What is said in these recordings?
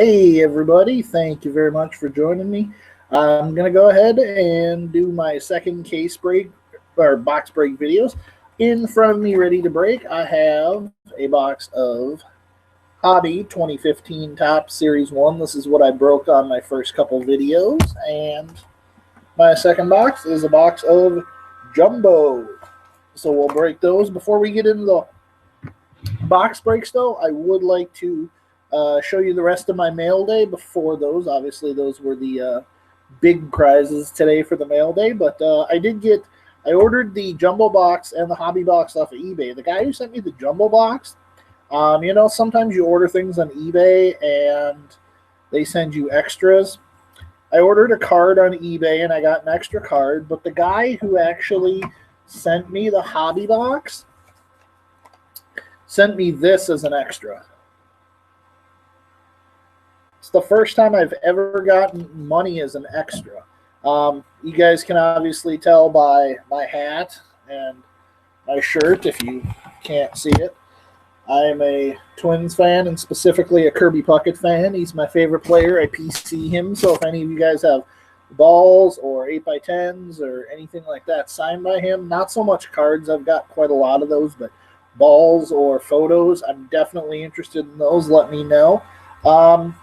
Hey everybody, thank you very much for joining me. I'm going to go ahead and do my second case break or box break videos. In front of me ready to break, I have a box of Hobby 2015 Top Series 1. This is what I broke on my first couple videos. And my second box is a box of Jumbo. So we'll break those. Before we get into the box breaks, though, I would like to show you the rest of my mail day before those. Obviously, those were the big prizes today for the mail day, but I ordered the Jumbo box and the Hobby box off of eBay. The guy who sent me the Jumbo box, sometimes you order things on eBay and they send you extras. I ordered a card on eBay and I got an extra card, but the guy who actually sent me the Hobby box sent me this as an extra. It's the first time I've ever gotten money as an extra. You guys can obviously tell by my hat and my shirt if you can't see it. I am a Twins fan and specifically a Kirby Puckett fan. He's my favorite player. I PC him, so if any of you guys have balls or 8x10s or anything like that signed by him, not so much cards, I've got quite a lot of those, but balls or photos, I'm definitely interested in those. Let me know.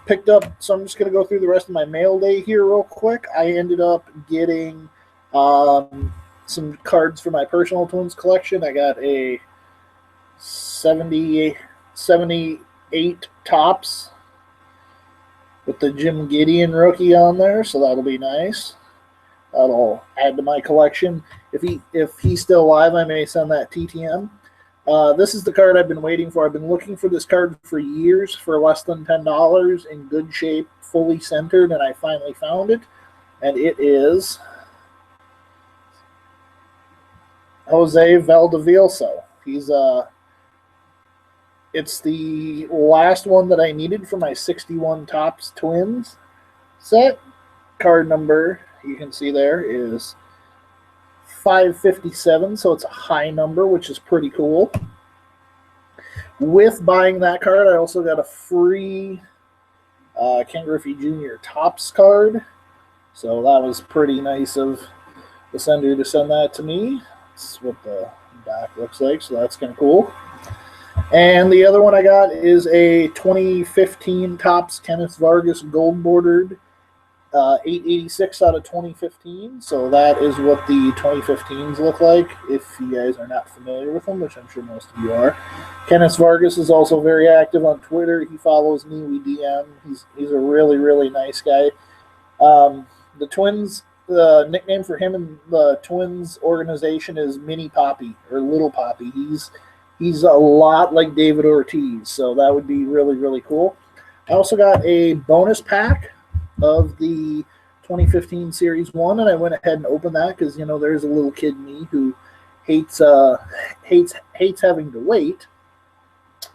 Picked up, so I'm just going to go through the rest of my mail day here real quick. I ended up getting some cards for my personal Twins collection. I got a 78 Topps with the Jim Gideon rookie on there, so that'll be nice. That'll add to my collection. If he's still alive, I may send that TTM. This is the card I've been waiting for. I've been looking for this card for years for less than $10 in good shape, fully centered, and I finally found it. And it is Jose Valdivieso. It's the last one that I needed for my 61 Topps Twins set. Card number, you can see there, is 557, so it's a high number, which is pretty cool. With buying that card, I also got a free Ken Griffey Jr. Topps card, so that was pretty nice of the sender to send that to me. That's what the back looks like, so that's kind of cool. And the other one I got is a 2015 Topps Kenneth Vargas gold bordered 886 out of 2015. So that is what the 2015s look like, if you guys are not familiar with them, which I'm sure most of you are. Kenneth Vargas is also very active on Twitter. He follows me. We DM. He's a really, really nice guy. The Twins, the nickname for him in the Twins organization is Mini Poppy or Little Poppy. He's a lot like David Ortiz, so that would be really, really cool. I also got a bonus pack of the 2015 Series 1, and I went ahead and opened that because, there's a little kid in me who hates having to wait.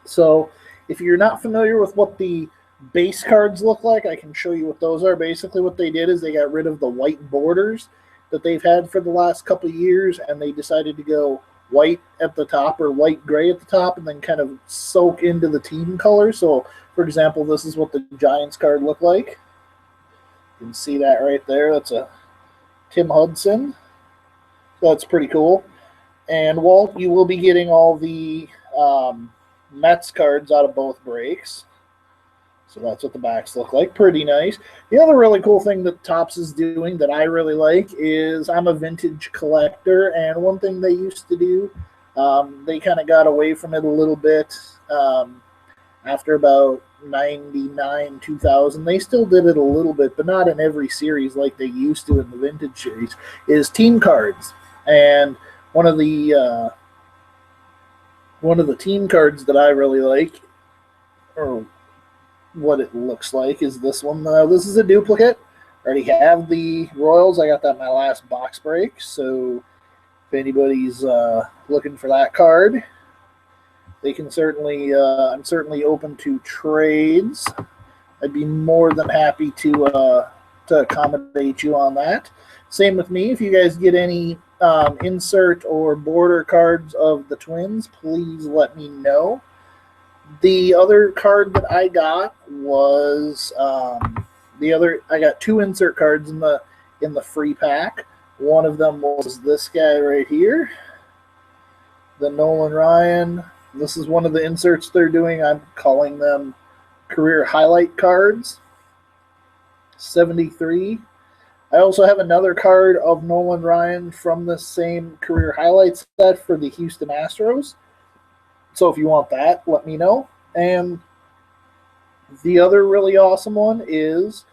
So if you're not familiar with what the base cards look like, I can show you what those are. Basically what they did is they got rid of the white borders that they've had for the last couple of years, and they decided to go white at the top or light gray at the top and then kind of soak into the team color. So, for example, this is what the Giants card looked like. You can see that right there. That's a Tim Hudson. So that's pretty cool. And Walt, you will be getting all the Mets cards out of both breaks. So that's what the backs look like. Pretty nice. The other really cool thing that Topps is doing that I really like is I'm a vintage collector, and one thing they used to do, they kind of got away from it a little bit after about 99, 2000. They still did it a little bit, but not in every series like they used to in the vintage series, is team cards. And one of the team cards that I really like, or what it looks like, is this one. This is a duplicate. I already have the Royals. I got that in my last box break, so if anybody's looking for that card, they can certainly, I'm certainly open to trades. I'd be more than happy to accommodate you on that. Same with me. If you guys get any insert or border cards of the Twins, please let me know. The other card that I got was the other. I got 2 insert cards in the free pack. One of them was this guy right here, the Nolan Ryan. This is one of the inserts they're doing. I'm calling them career highlight cards. 73. I also have another card of Nolan Ryan from the same career highlights set for the Houston Astros. So if you want that, let me know. And the other really awesome one is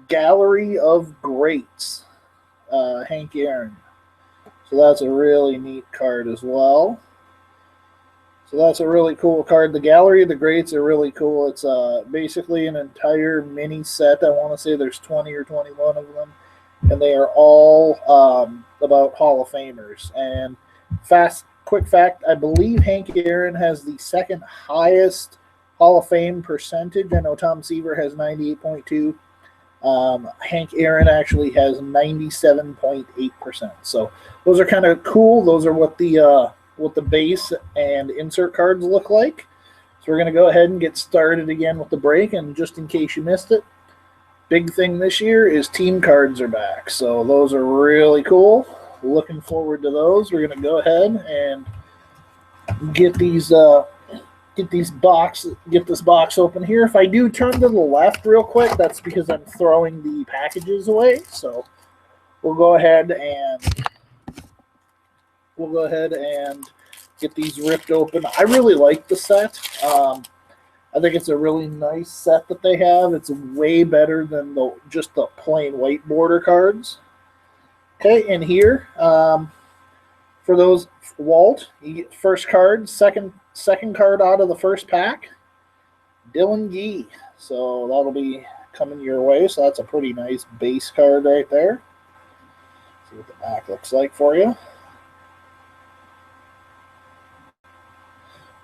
Gallery of Greats, Hank Aaron. So that's a really neat card as well. So that's a really cool card. The Gallery of the Greats are really cool. It's basically an entire mini set. I want to say there's 20 or 21 of them. And they are all about Hall of Famers. And quick fact, I believe Hank Aaron has the second highest Hall of Fame percentage. I know Tom Seaver has 98.2. Hank Aaron actually has 97.8%. So those are kind of cool. Those are what the base and insert cards look like. So we're going to go ahead and get started again with the break. And just in case you missed it, big thing this year is team cards are back. So those are really cool. Looking forward to those. We're going to go ahead and get this box open here. If I do turn to the left real quick, that's because I'm throwing the packages away. So we'll go ahead and get these ripped open. I really like the set. I think it's a really nice set that they have. It's way better than just the plain white border cards. Okay, and here, for those, Walt, you get first card, second card out of the first pack, Dylan Gee. So that'll be coming your way. So that's a pretty nice base card right there. See what the back looks like for you.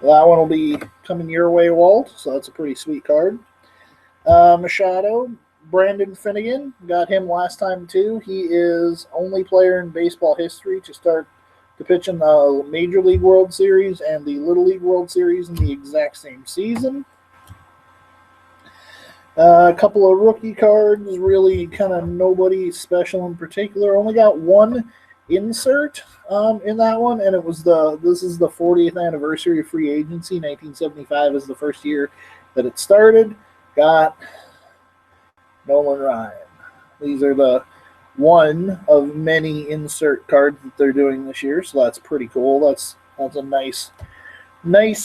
That one will be coming your way, Walt. So that's a pretty sweet card. Machado, Brandon Finnegan. Got him last time too. He is only player in baseball history to start to pitch in the Major League World Series and the Little League World Series in the exact same season. A couple of rookie cards, really kind of nobody special in particular. Only got one insert in that one, and this is the 40th anniversary of free agency. 1975 is the first year that it started. Got Nolan Ryan. These are the one of many insert cards that they're doing this year, so that's pretty cool. That's a nice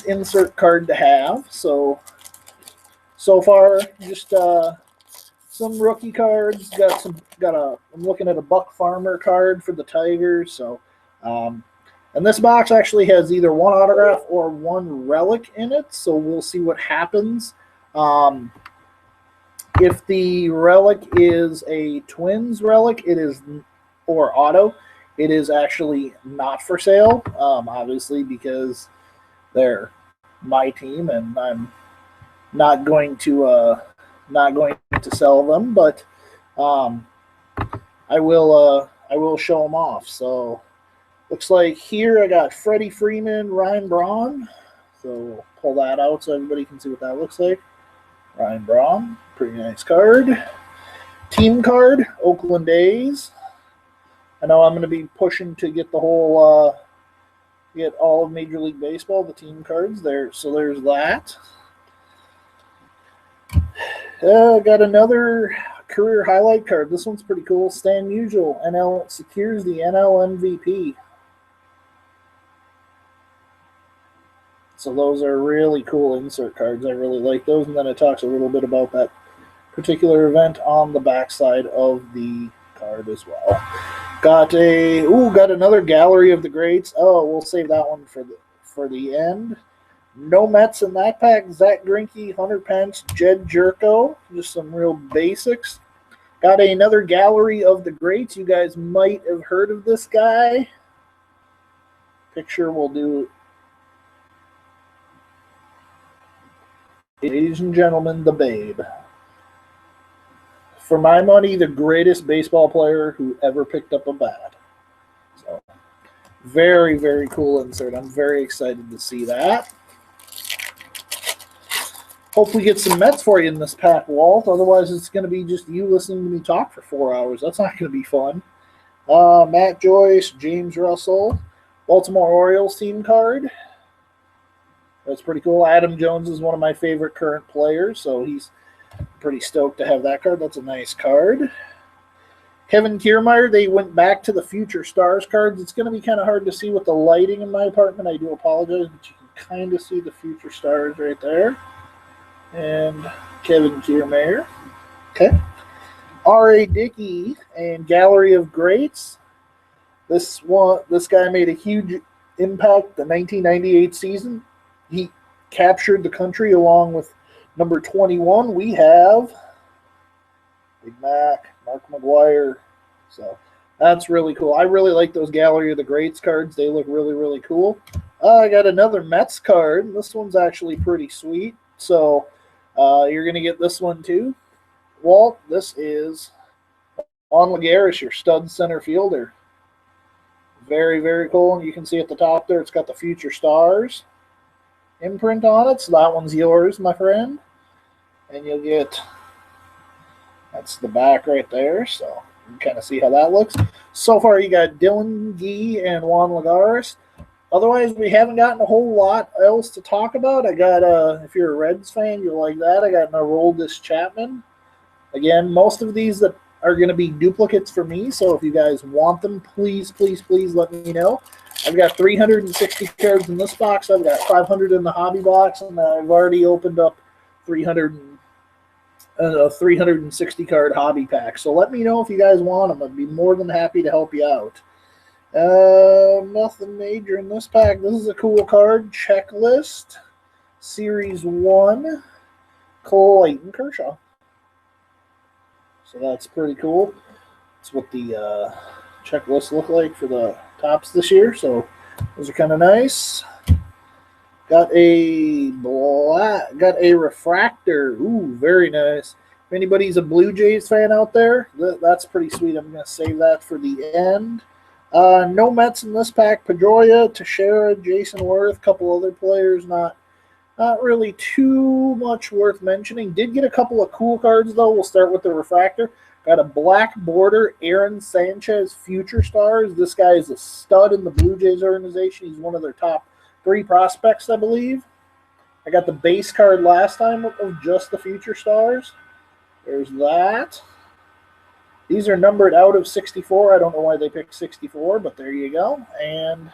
insert card to have. So far, just some rookie cards. I'm looking at a Buck Farmer card for the Tigers. So, and this box actually has either one autograph or one relic in it. So we'll see what happens. If the relic is a Twins relic, or auto, it is actually not for sale. Obviously, because they're my team, and I'm not going to sell them, but I will show them off. So looks like here I got Freddie Freeman, Ryan Braun. So we'll pull that out so everybody can see what that looks like. Ryan Braun, pretty nice card. Team card, Oakland A's. I know I'm going to be pushing to get the whole, get all of Major League Baseball, the team cards there. So there's that. Got another career highlight card. This one's pretty cool. Stan Musial, NL secures the NL MVP. So those are really cool insert cards. I really like those. And then it talks a little bit about that particular event on the backside of the card as well. Got another Gallery of the Greats. Oh, we'll save that one for the end. No Mets in that pack. Zach Greinke, Hunter Pence, Jed Jerko. Just some real basics. Got another Gallery of the Greats. You guys might have heard of this guy. Picture will do. Ladies and gentlemen, the Babe. For my money, the greatest baseball player who ever picked up a bat. So, very, very cool insert. I'm very excited to see that. Hope we get some Mets for you in this pack, Walt. Otherwise, it's going to be just you listening to me talk for 4 hours. That's not going to be fun. Matt Joyce, James Russell, Baltimore Orioles team card. That's pretty cool. Adam Jones is one of my favorite current players, so he's pretty stoked to have that card. That's a nice card. Kevin Kiermaier, they went back to the Future Stars cards. It's going to be kind of hard to see with the lighting in my apartment. I do apologize, but you can kind of see the Future Stars right there. And Kevin Kiermaier. Okay. R.A. Dickey and Gallery of Greats. This guy made a huge impact the 1998 season. He captured the country along with number 21. We have Big Mac, Mark McGwire. So that's really cool. I really like those Gallery of the Greats cards. They look really, really cool. I got another Mets card. This one's actually pretty sweet. So you're going to get this one too. Walt, this is Juan Lagares, your stud center fielder. Very, very cool. And you can see at the top there, it's got the Future Stars imprint on it. So that one's yours, my friend. And you'll get, that's the back right there. So you can kind of see how that looks. So far, you got Dylan Gee and Juan Lagares. Otherwise, we haven't gotten a whole lot else to talk about. I got, if you're a Reds fan, you'll like that. I got an Aroldis Chapman. Again, most of these that are going to be duplicates for me, so if you guys want them, please, please, please let me know. I've got 360 cards in this box. I've got 500 in the hobby box, and I've already opened up 360 card hobby pack. So let me know if you guys want them. I'd be more than happy to help you out. Nothing major in this pack. This is a cool card. Checklist. Series 1. Clayton Kershaw. So that's pretty cool. That's what the checklist look like for the tops this year. So those are kind of nice. Got a refractor. Ooh, very nice. If anybody's a Blue Jays fan out there, that's pretty sweet. I'm going to save that for the end. No Mets in this pack. Pedroia, Teixeira, Jason Worth, a couple other players. Not really too much worth mentioning. Did get a couple of cool cards, though. We'll start with the refractor. Got a black border Aaron Sanchez Future Stars. This guy is a stud in the Blue Jays organization. He's one of their top 3 prospects, I believe. I got the base card last time of just the Future Stars. There's that. These are numbered out of 64. I don't know why they picked 64, but there you go. And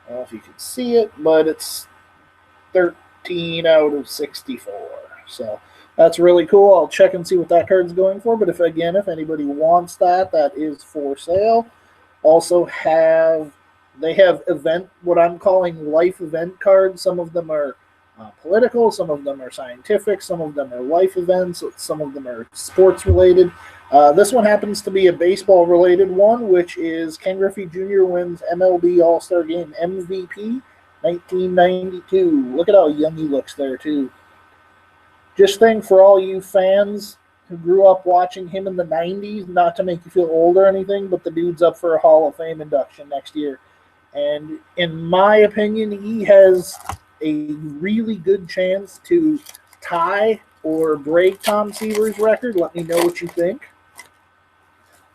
I don't know if you can see it, but it's 13 out of 64. So that's really cool. I'll check and see what that card's going for. But if anybody wants that, that is for sale. Also they have event, what I'm calling life event cards. Some of them are political, some of them are scientific, some of them are life events, some of them are sports related. This one happens to be a baseball related one, which is Ken Griffey Jr. wins MLB All-Star Game MVP 1992. Look at how young he looks there too. Just think, for all you fans who grew up watching him in the 90s, not to make you feel old or anything, but the dude's up for a Hall of Fame induction next year. And in my opinion, he has a really good chance to tie or break Tom Seaver's record. Let me know what you think.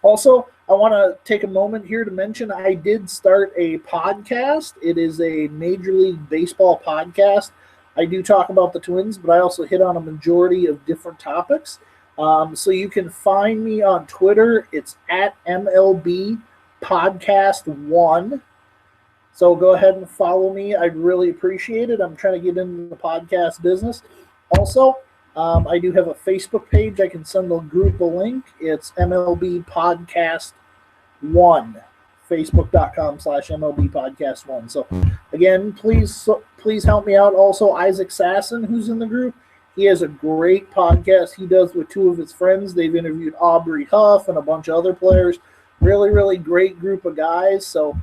Also, I want to take a moment here to mention I did start a podcast. It is a Major League Baseball podcast. I do talk about the Twins, but I also hit on a majority of different topics. So you can find me on Twitter. It's at MLB Podcast 1. So go ahead and follow me. I'd really appreciate it. I'm trying to get into the podcast business. Also, I do have a Facebook page. I can send the group a link. It's MLB Podcast 1. Facebook.com/MLB Podcast 1. So again, please help me out. Also, Isaac Sasson, who's in the group, he has a great podcast he does with 2 of his friends. They've interviewed Aubrey Huff and a bunch of other players. Really, really great group of guys. So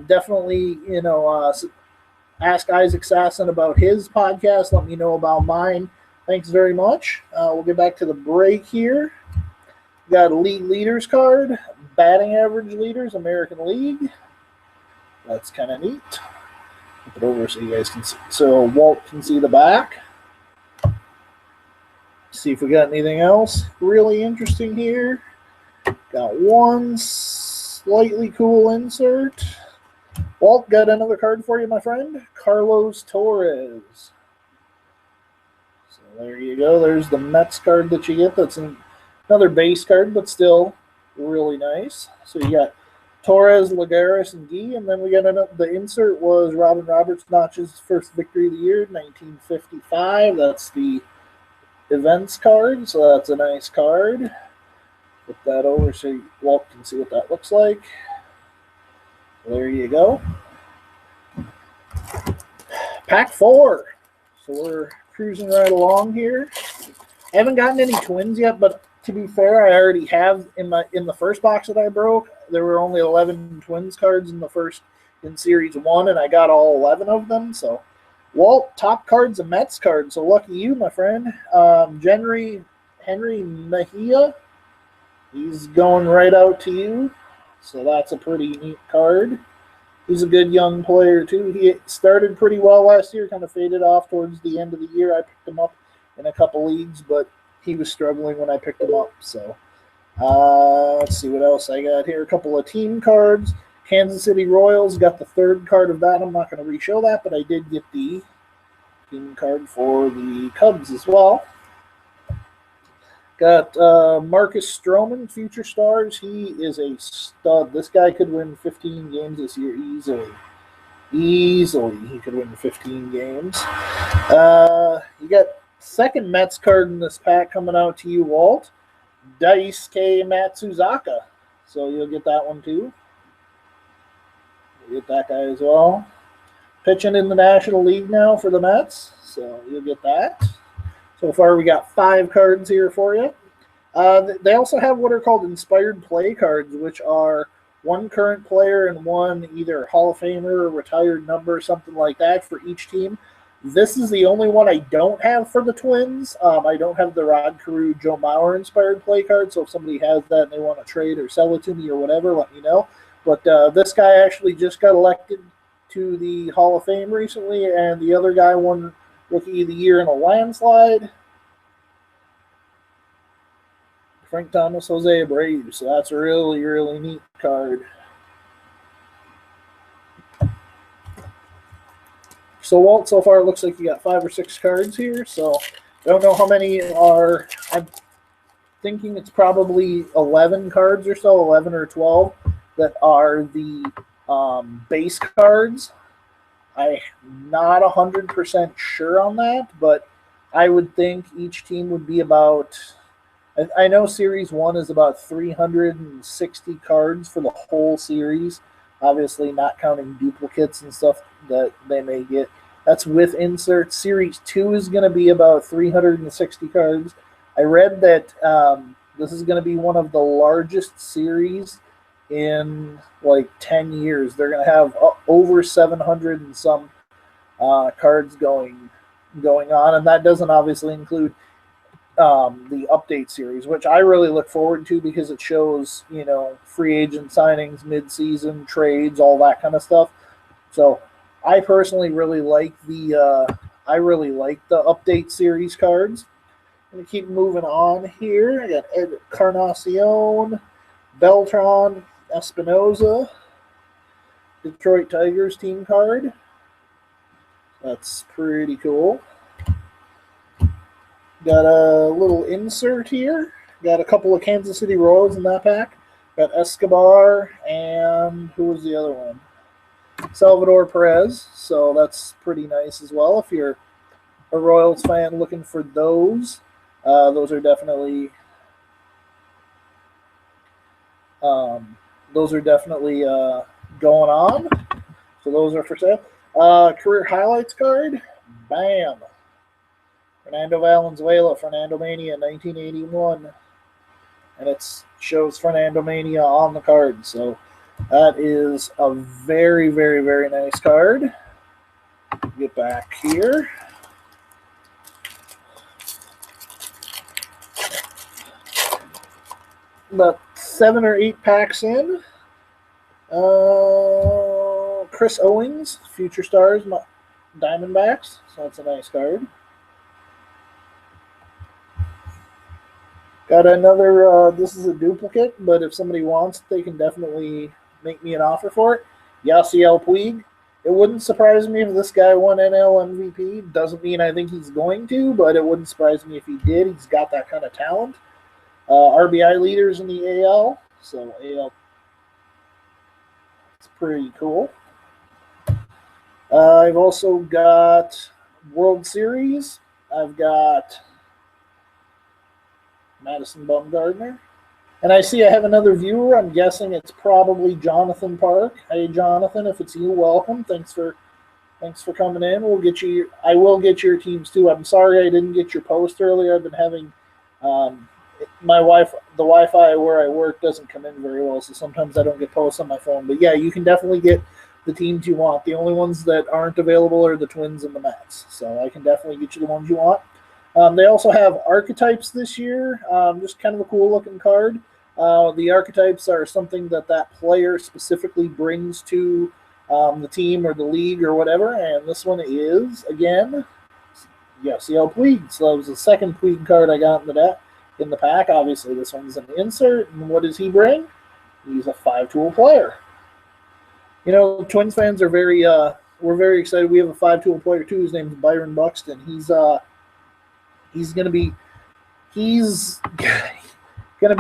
definitely, ask Isaac Sasson about his podcast. Let me know about mine. Thanks very much. We'll get back to the break here. Got a league leaders card, batting average leaders, American League. That's kind of neat. Flip it over so you guys can see. So Walt can see the back. See if we got anything else really interesting here. Got one slightly cool insert. Walt, got another card for you, my friend. Carlos Torres. So there you go. There's the Mets card that you get. That's another base card, but still really nice. So you got Torres, Lagares, and Gee, and then we got the insert was Robin Roberts Notch's first victory of the year, 1955. That's the events card, so that's a nice card. Put that over so Walt can see what that looks like. There you go. Pack 4. So we're cruising right along here. I haven't gotten any twins yet, but to be fair, I already have in the first box that I broke. There were only 11 twins cards in series 1, and I got all 11 of them. So Walt, top card's a Mets card, so lucky you, my friend. Henry Mejia, he's going right out to you. So that's a pretty neat card. He's a good young player, too. He started pretty well last year, kind of faded off towards the end of the year. I picked him up in a couple leagues, but he was struggling when I picked him up. So let's see what else I got here. A couple of team cards. Kansas City Royals, got the third card of that. I'm not going to re-show that, but I did get the team card for the Cubs as well. Got Marcus Stroman, Future Stars. He is a stud. This guy could win 15 games this year easily. Easily, he could win 15 games. You got second Mets card in this pack coming out to you, Walt. Daisuke Matsuzaka. So you'll get that one too. You'll get that guy as well. Pitching in the National League now for the Mets. So you'll get that. So far, we got 5 cards here for you. They also have what are called inspired play cards, which are one current player and one either Hall of Famer or retired number, something like that for each team. This is the only one I don't have for the Twins. I don't have the Rod Carew, Joe Mauer inspired play card, so if somebody has that and they want to trade or sell it to me or whatever, let me know. But this guy actually just got elected to the Hall of Fame recently, and the other guy won Rookie of the Year in a landslide. Frank Thomas, Jose Abreu. So that's a really, really neat card. So, Walt, so far it looks like you got 5 or 6 cards here. So I don't know how many are. I'm thinking it's probably 11 cards or so, 11 or 12, that are the base cards. I'm not 100% sure on that, but I would think each team would be about, I know Series 1 is about 360 cards for the whole series, obviously not counting duplicates and stuff that they may get. That's with inserts. Series 2 is going to be about 360 cards. I read that this is going to be one of the largest series in like 10 years. They're going to have over 700 and some cards going on, and that doesn't obviously include the update series, which I really look forward to because it shows, free agent signings, mid-season trades, all that kind of stuff. So I personally really like the update series cards. I'm gonna keep moving on here. I got Encarnacion, Beltran, Espinoza, Detroit Tigers team card. That's pretty cool. Got a little insert here. Got a couple of Kansas City Royals in that pack. Got Escobar and who was the other one? Salvador Perez. So that's pretty nice as well. If you're a Royals fan looking for those are definitely going on. So those are for sale. Career highlights card. Bam. Fernando Valenzuela, Fernando Mania, 1981. And it shows Fernando Mania on the card. So that is a very, very, very nice card. Get back here. About 7 or 8 packs in. Chris Owings, Future Stars, Diamondbacks. So that's a nice card. Got another, this is a duplicate, but if somebody wants it, they can definitely make me an offer for it. Yasiel Puig. It wouldn't surprise me if this guy won NL MVP. Doesn't mean I think he's going to, but it wouldn't surprise me if he did. He's got that kind of talent. RBI leaders in the AL, so AL is pretty cool. I've also got World Series. I've got Madison Bumgarner. And I see I have another viewer. I'm guessing it's probably Jonathan Park. Hey, Jonathan, if it's you, welcome. Thanks for coming in. We'll get you. I will get your teams too. I'm sorry I didn't get your post earlier. I've been having my the Wi-Fi where I work doesn't come in very well, so sometimes I don't get posts on my phone. But yeah, you can definitely get the teams you want. The only ones that aren't available are the Twins and the Mets. So I can definitely get you the ones you want. They also have archetypes this year, just kind of a cool looking card. The archetypes are something that player specifically brings to the team or the league or whatever. And this one is, again, Yasiel Puig. So that was the second Puig card I got in the pack. Obviously, this one's an insert. And what does he bring? He's a 5-tool player. You know, Twins fans are we're very excited. We have a 5-tool player too. His name's Byron Buxton. He's gonna be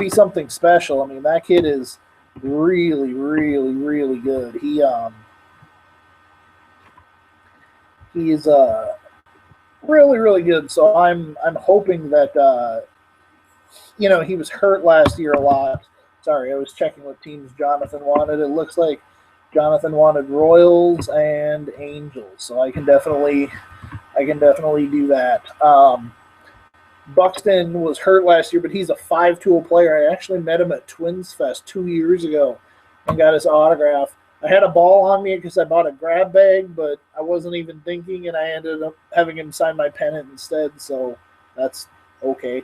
something special. I mean, that kid is really, really, really good. He is really, really good. So I'm hoping that he was hurt last year a lot. Sorry, I was checking what teams Jonathan wanted. It looks like Jonathan wanted Royals and Angels, so I can definitely do that. Buxton was hurt last year, but he's a 5-tool player. I actually met him at Twins Fest 2 years ago and got his autograph. I had a ball on me because I bought a grab bag, but I wasn't even thinking, and I ended up having him sign my pennant instead, so that's okay.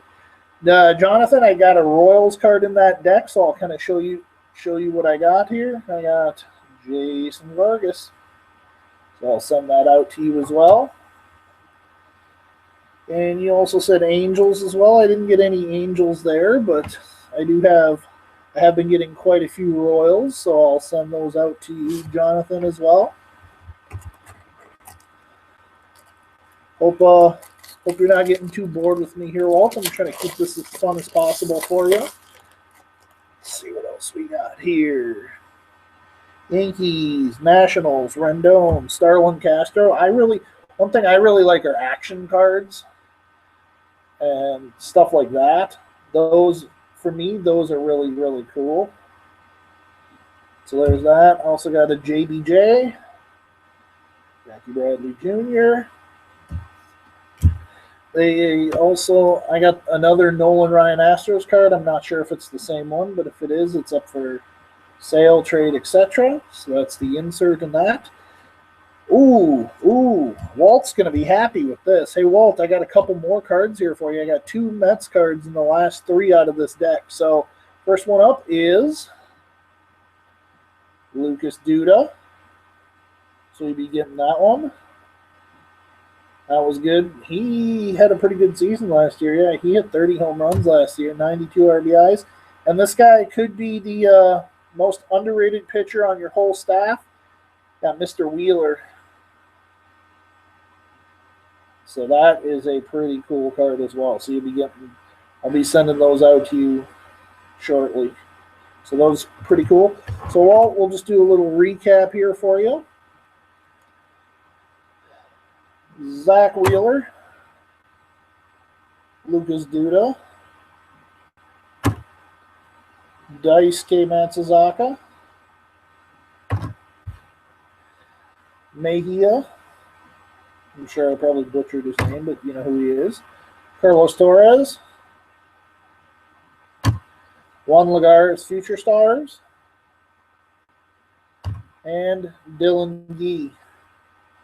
Jonathan, I got a Royals card in that deck, so I'll kind of show you what I got here. I got Jason Vargas, so I'll send that out to you as well. And you also said Angels as well. I didn't get any Angels there, but I have been getting quite a few Royals, so I'll send those out to you, Jonathan, as well. Hope you're not getting too bored with me here, Walt. I'm trying to keep this as fun as possible for you. Let's see what else we got here. Yankees, Nationals, Rendon, Starlin Castro. One thing I really like are action cards and stuff like that. Those, for me, those are really, really cool. So there's that. Also got a JBJ, Jackie Bradley Jr. I got another Nolan Ryan Astros card. I'm not sure if it's the same one, but if it is, it's up for sale, trade, etc. So that's the insert in that. Ooh, Walt's going to be happy with this. Hey, Walt, I got a couple more cards here for you. I got 2 Mets cards in the last 3 out of this deck. So first one up is Lucas Duda. So you'll be getting that one. That was good. He had a pretty good season last year. Yeah, he hit 30 home runs last year, 92 RBIs. And this guy could be the most underrated pitcher on your whole staff. Got Mr. Wheeler. So that is a pretty cool card as well. So I'll be sending those out to you shortly. So those are pretty cool. So we'll just do a little recap here for you. Zach Wheeler, Lucas Duda, Daisuke Matsuzaka, Mejia. I'm sure I probably butchered his name, but you know who he is. Carlos Torres, Juan Lagares, Future Stars, and Dylan Gee.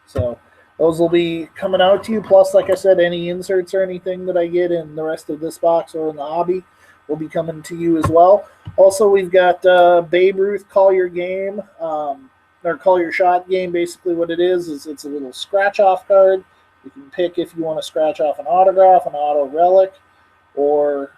So those will be coming out to you. Plus, like I said, any inserts or anything that I get in the rest of this box or in the hobby will be coming to you as well. Also, we've got Babe Ruth Call Your Game, or Call Your Shot game. Basically what it is it's a little scratch-off card. You can pick if you want to scratch off an autograph, an auto relic, or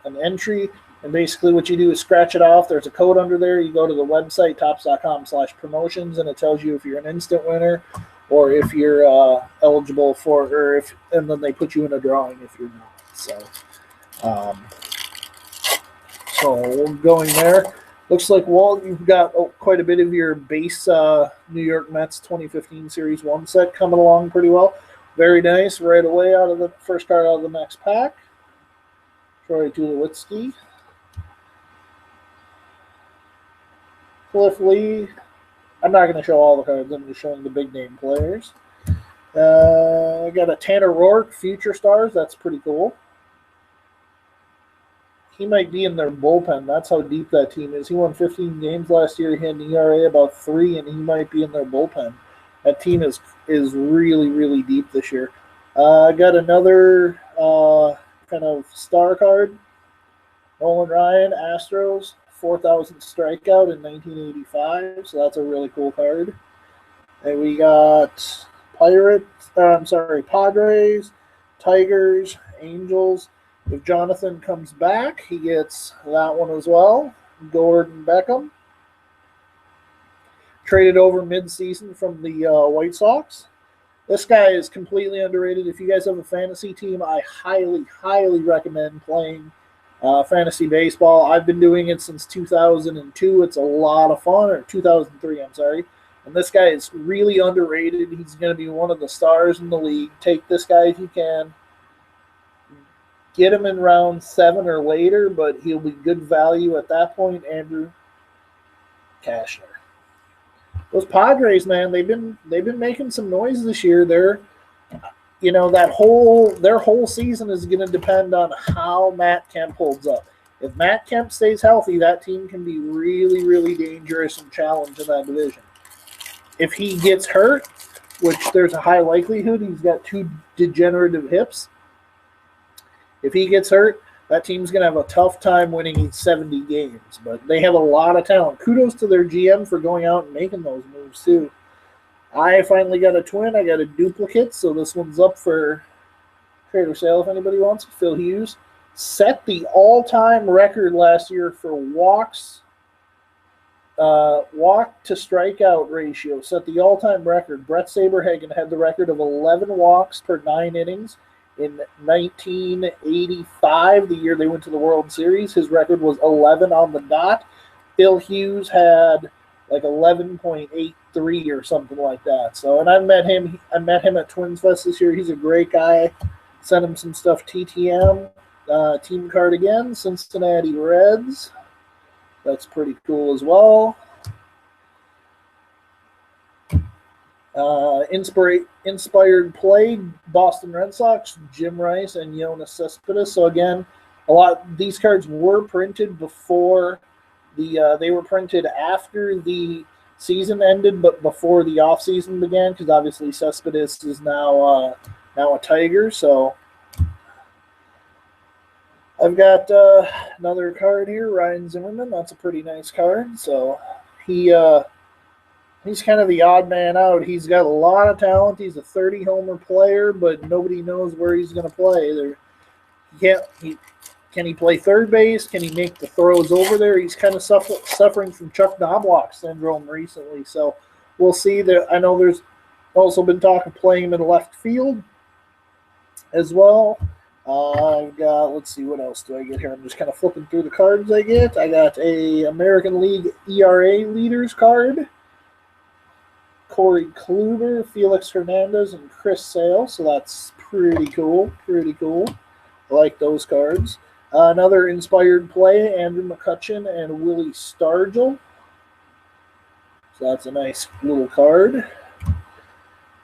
an entry, and basically what you do is scratch it off. There's a code under there. You go to the website, topps.com/promotions, and it tells you if you're an instant winner or if you're eligible for, and then they put you in a drawing if you're not. So going there. Looks like, Walt, you've got quite a bit of your base New York Mets 2015 Series 1 set coming along pretty well. Very nice. Right away out of the first card out of the next pack. Troy Tulowitzki. Cliff Lee. I'm not going to show all the cards. I'm just showing the big name players. I got a Tanner Roark, Future Stars. That's pretty cool. He might be in their bullpen. That's how deep that team is. He won 15 games last year. He had an ERA about 3, and he might be in their bullpen. That team is really, really deep this year. I got another kind of star card. Nolan Ryan, Astros, 4,000 strikeout in 1985. So that's a really cool card. And we got Padres, Tigers, Angels. If Jonathan comes back, he gets that one as well. Gordon Beckham. Traded over mid-season from the White Sox. This guy is completely underrated. If you guys have a fantasy team, I highly, highly recommend playing fantasy baseball. I've been doing it since 2002. It's a lot of fun. Or 2003, I'm sorry. And this guy is really underrated. He's going to be one of the stars in the league. Take this guy if you can. Get him in round 7 or later, but he'll be good value at that point. Andrew Cashner. Those Padres, man, they've been making some noise this year. Their whole season is going to depend on how Matt Kemp holds up. If Matt Kemp stays healthy, that team can be really, really dangerous and challenge in that division. If he gets hurt, which there's a high likelihood, he's got 2 degenerative hips. If he gets hurt, that team's going to have a tough time winning 70 games. But they have a lot of talent. Kudos to their GM for going out and making those moves, too. I finally got a twin. I got a duplicate, so this one's up for trade or sale if anybody wants it. Phil Hughes set the all-time record last year for walk to strikeout ratio. Set the all-time record. Brett Saberhagen had the record of 11 walks per 9 innings. In 1985, the year they went to the World Series, his record was 11 on the dot. Phil Hughes had like 11.83 or something like that. So, and I met him at Twins Fest this year. He's a great guy. Sent him some stuff. TTM team card again. Cincinnati Reds. That's pretty cool as well. Inspired play, Boston Red Sox, Jim Rice and Yoenis Cespedes. So again, these cards were printed before they were printed after the season ended, but before the off season began, because obviously Cespedes is now a Tiger. So I've got another card here, Ryan Zimmerman. That's a pretty nice card. So he's kind of the odd man out. He's got a lot of talent. He's a 30-homer player, but nobody knows where he's going to play. Can he play third base? Can he make the throws over there? He's kind of suffering from Chuck Knobloch syndrome recently, so we'll see. I know there's also been talk of playing him in left field as well. I've got, let's see, what else do I get here? I'm just kind of flipping through the cards I get. I got a American League ERA leaders card. Corey Kluber, Felix Hernandez, and Chris Sale. So that's pretty cool. Pretty cool. I like those cards. Another inspired play, Andrew McCutchen and Willie Stargell. So that's a nice little card.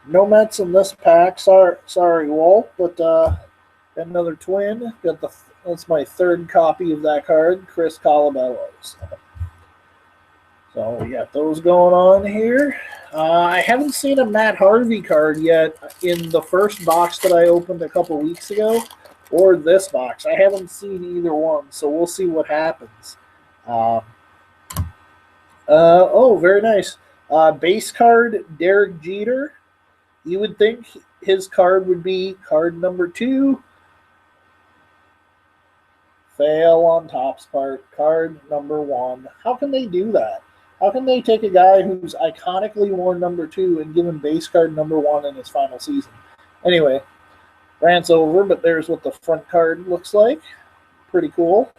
No Mets in this pack. Sorry, Walt, but got another twin. That's my third copy of that card, Chris Colabello. So we got those going on here. I haven't seen a Matt Harvey card yet in the first box that I opened a couple weeks ago, or this box. I haven't seen either one, so we'll see what happens. Very nice. Base card, Derek Jeter. You would think his card would be card number 2. Fail on Topps part. Card number 1. How can they do that? How can they take a guy who's iconically worn number 2 and give him base card number 1 in his final season? Anyway, rant's over, but there's what the front card looks like. Pretty cool.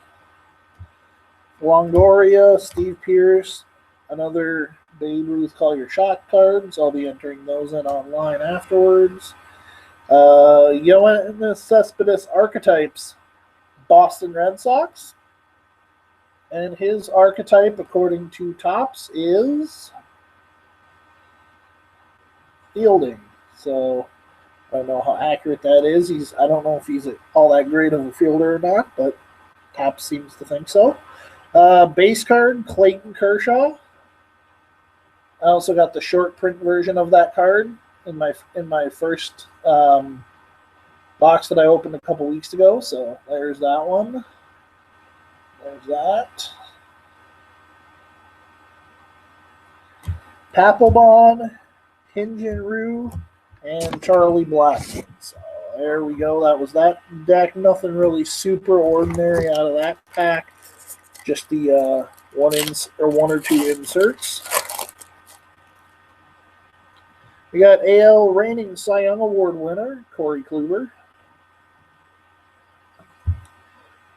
Longoria, Steve Pearce, another Babe Ruth Call Your Shot cards. I'll be entering those in online afterwards. Yoenis Cespedes Archetypes, Boston Red Sox. And his archetype, according to Topps, is fielding. So I don't know how accurate that is. I don't know if he's all that great of a fielder or not, but Topps seems to think so. Base card, Clayton Kershaw. I also got the short print version of that card in my first box that I opened a couple weeks ago. So there's that one. There's that. Papelbon, Hyun-Jin Ryu, and Charlie Blackmon. So there we go. That was that deck. Nothing really super ordinary out of that pack. Just the one or two inserts. We got AL reigning Cy Young Award winner Corey Kluber.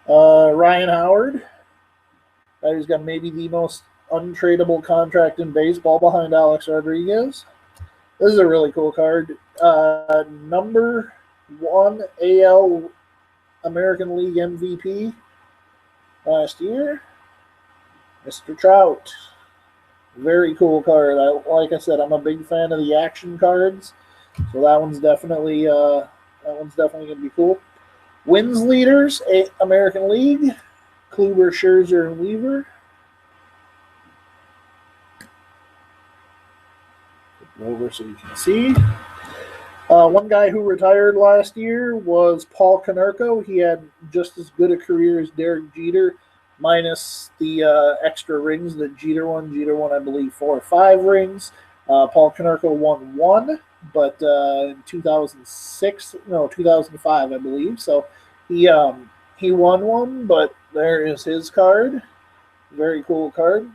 Ryan Howard. He's got maybe the most untradeable contract in baseball behind Alex Rodriguez. This is a really cool card. Number 1 AL American League MVP last year, Mr. Trout. Very cool card. Like I said, I'm a big fan of the action cards, so that one's definitely going to be cool. Wins leaders, American League, Kluber, Scherzer, and Weaver. Over so you can see. One guy who retired last year was Paul Konerko. He had just as good a career as Derek Jeter, minus the extra rings that Jeter won. Jeter won, I believe, 4 or 5 rings. Paul Konerko won 1, but in 2005, I believe. So he won 1, but there is his card. Very cool card.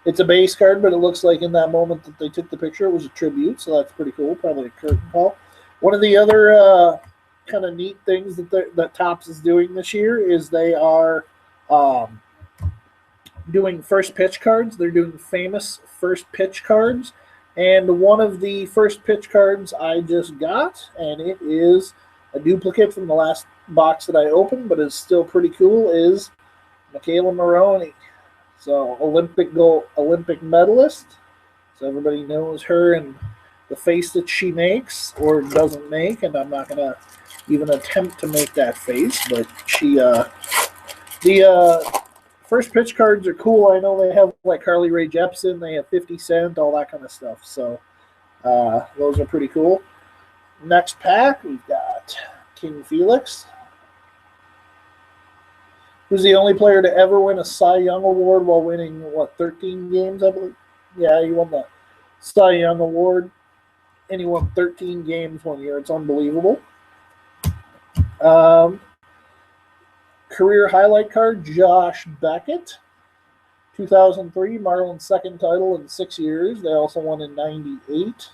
It's a base card, but it looks like in that moment that they took the picture, it was a tribute, so that's pretty cool. Probably a curtain call. One of the other kind of neat things that Topps is doing this year is they are doing first pitch cards. They're doing famous first pitch cards, and one of the first pitch cards I just got, and it is a duplicate from the last box that I opened, but it's still pretty cool, is Michaela Maroney. So Olympic medalist. So everybody knows her and the face that she makes or doesn't make, and I'm not gonna even attempt to make that face. But the first pitch cards are cool. I know they have like Carly Rae Jepsen, they have 50 Cent, all that kind of stuff. So those are pretty cool. Next pack, we've got King Felix, who's the only player to ever win a Cy Young Award while winning, 13 games, I believe? Yeah, he won the Cy Young Award, and he won 13 games one year. It's unbelievable. Career highlight card, Josh Beckett. 2003, Marlins' second title in 6 years. They also won in 98.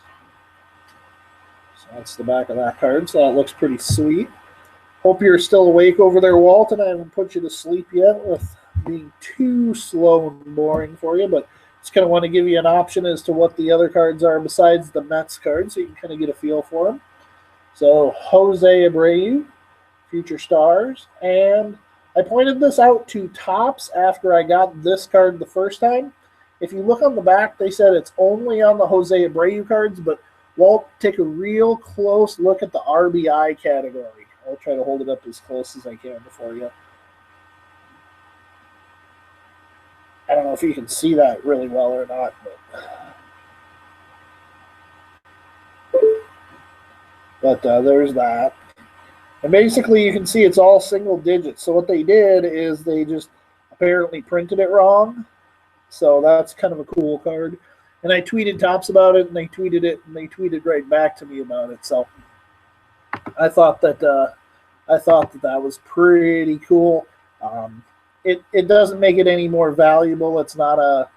So that's the back of that card, so that looks pretty sweet. Hope you're still awake over there, Walton. I haven't put you to sleep yet with being too slow and boring for you, but just kind of want to give you an option as to what the other cards are besides the Mets cards, so you can kind of get a feel for them. So Jose Abreu, Future Stars, and I pointed this out to Topps after I got this card the first time. If you look on the back, they said it's only on the Jose Abreu cards, but Walt, take a real close look at the RBI category. I'll try to hold it up as close as I can for you. I don't know if you can see that really well or not, but there's that. And basically you can see it's all single digits. So what they did is they just apparently printed it wrong. So that's kind of a cool card. And I tweeted Topps about it, and they tweeted it, and they tweeted right back to me about it. So I thought that I thought that was pretty cool. It doesn't make it any more valuable. It's not a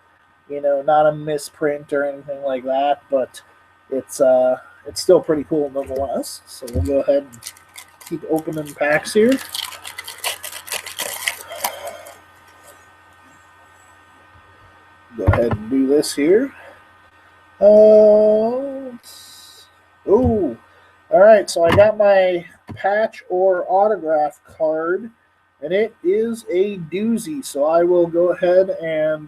not a misprint or anything like that, but it's still pretty cool nonetheless. So we'll go ahead and keep opening packs here. Go ahead and do this here. Oh, all right. So I got my patch or autograph card, and it is a doozy. So I will go ahead and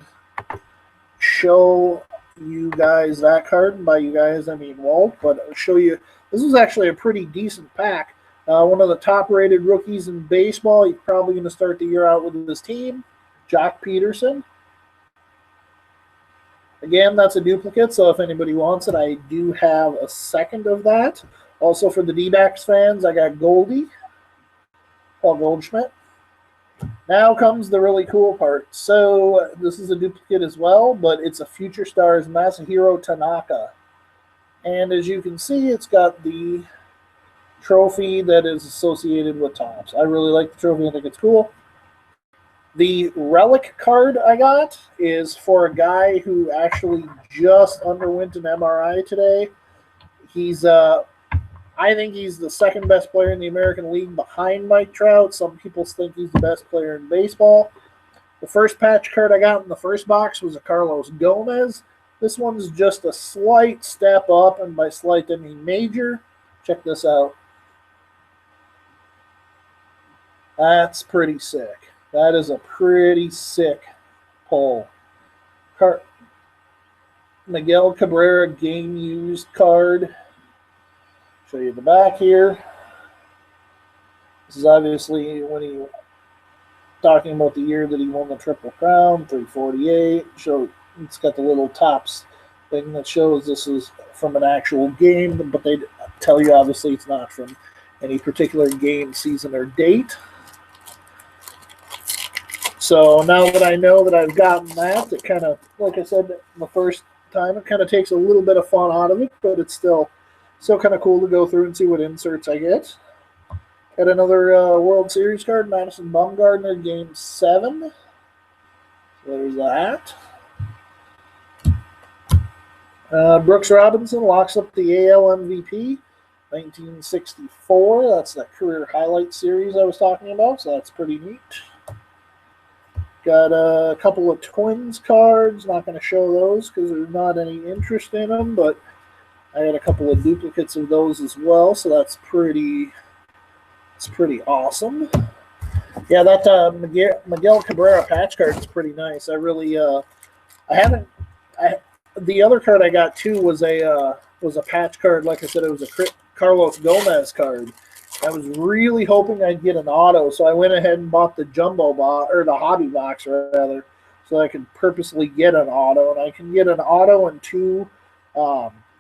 show you guys that card. And by you guys, I mean Walt, but I'll show you. This is actually a pretty decent pack. One of the top-rated rookies in baseball. He's probably going to start the year out with his team, Jock Peterson. Again, that's a duplicate, so if anybody wants it, I do have a second of that. Also, for the D-backs fans, I got Goldie, Paul Goldschmidt. Now comes the really cool part. So this is a duplicate as well, but it's a Future Stars Masahiro Tanaka. And as you can see, it's got the trophy that is associated with Topps. I really like the trophy. I think it's cool. The relic card I got is for a guy who actually just underwent an MRI today. He's I think he's the second best player in the American League behind Mike Trout. Some people think he's the best player in baseball. The first patch card I got in the first box was a Carlos Gomez. This one's just a slight step up, and by slight I mean major. Check this out. That's pretty sick. That is a pretty sick pull. Miguel Cabrera game used card. Show you the back here. This is obviously when he talking about the year that he won the Triple Crown, 348. It's got the little Topps thing that shows this is from an actual game, but they tell you obviously it's not from any particular game, season, or date. So now that I know that I've gotten that, it kind of, like I said the first time, it kind of takes a little bit of fun out of it, but it's still kind of cool to go through and see what inserts I get. Got another World Series card, Madison Bumgarner, Game 7. So there's that. Brooks Robinson locks up the AL MVP, 1964. That's that career highlight series I was talking about, so that's pretty neat. Got a couple of Twins cards. Not going to show those because there's not any interest in them, but I got a couple of duplicates of those as well, so that's pretty awesome. Yeah, that Miguel Cabrera patch card is pretty nice. I really the other card I got too was a patch card. Like I said, it was a Carlos Gomez card. I was really hoping I'd get an auto, so I went ahead and bought the jumbo box, or the hobby box rather, so I could purposely get an auto, and I can get an auto and 2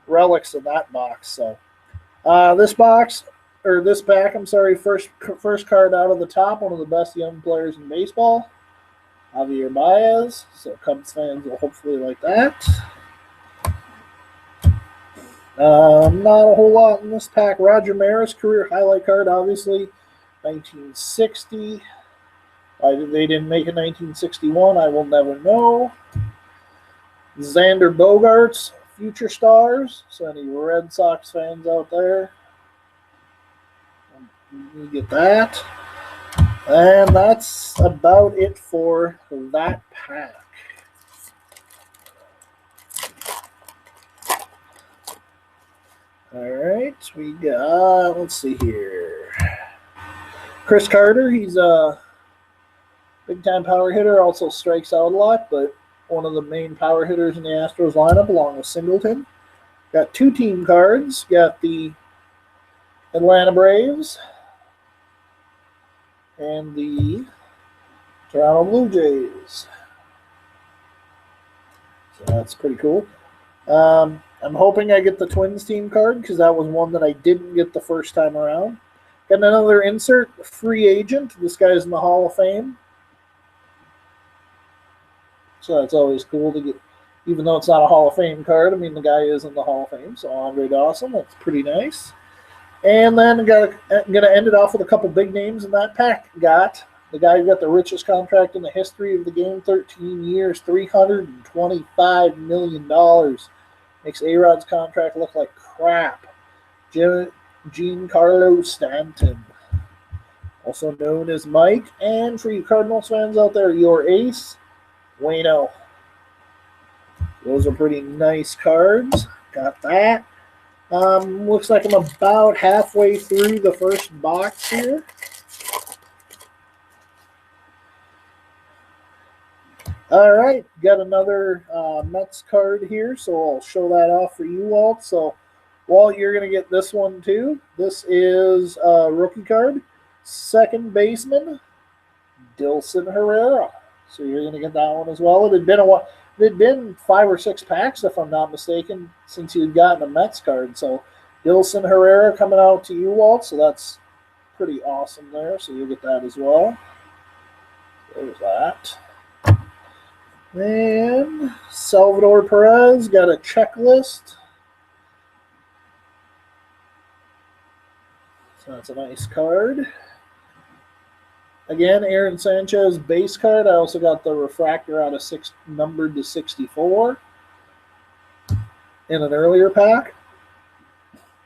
relics in that box. So this pack, I'm sorry, first card out of the top, one of the best young players in baseball, Javier Baez. So Cubs fans will hopefully like that. Not a whole lot in this pack. Roger Maris, career highlight card, obviously, 1960. Why they didn't make it 1961, I will never know. Xander Bogaerts, Future Stars. So any Red Sox fans out there, you get that. And that's about it for that pack. All right, we got, let's see here. Chris Carter, he's a big-time power hitter, also strikes out a lot, but one of the main power hitters in the Astros lineup along with Singleton. Got 2 team cards. Got the Atlanta Braves and the Toronto Blue Jays. So that's pretty cool. I'm hoping I get the Twins team card because that was one that I didn't get the first time around. Got another insert, free agent. This guy's in the Hall of Fame. So that's always cool to get, even though it's not a Hall of Fame card. I mean, the guy is in the Hall of Fame. So Andre Dawson, that's pretty nice. And then going to end it off with a couple big names in that pack. Got the guy who got the richest contract in the history of the game, 13 years, $325 million. Makes A-Rod's contract look like crap. Giancarlo Stanton, also known as Mike. And for you Cardinals fans out there, your ace, Waino. Those are pretty nice cards. Got that. Looks like I'm about halfway through the first box here. All right, got another Mets card here, so I'll show that off for you, Walt. So, Walt, you're going to get this one too. This is a rookie card, second baseman, Dilson Herrera. So you're going to get that one as well. It had been a while. It had been 5 or 6 packs, if I'm not mistaken, since you'd gotten a Mets card. So Dilson Herrera coming out to you, Walt. So that's pretty awesome there. So you'll get that as well. There's that. And Salvador Perez got a checklist. So that's a nice card. Again, Aaron Sanchez base card. I also got the refractor out of 6 numbered to 64 in an earlier pack.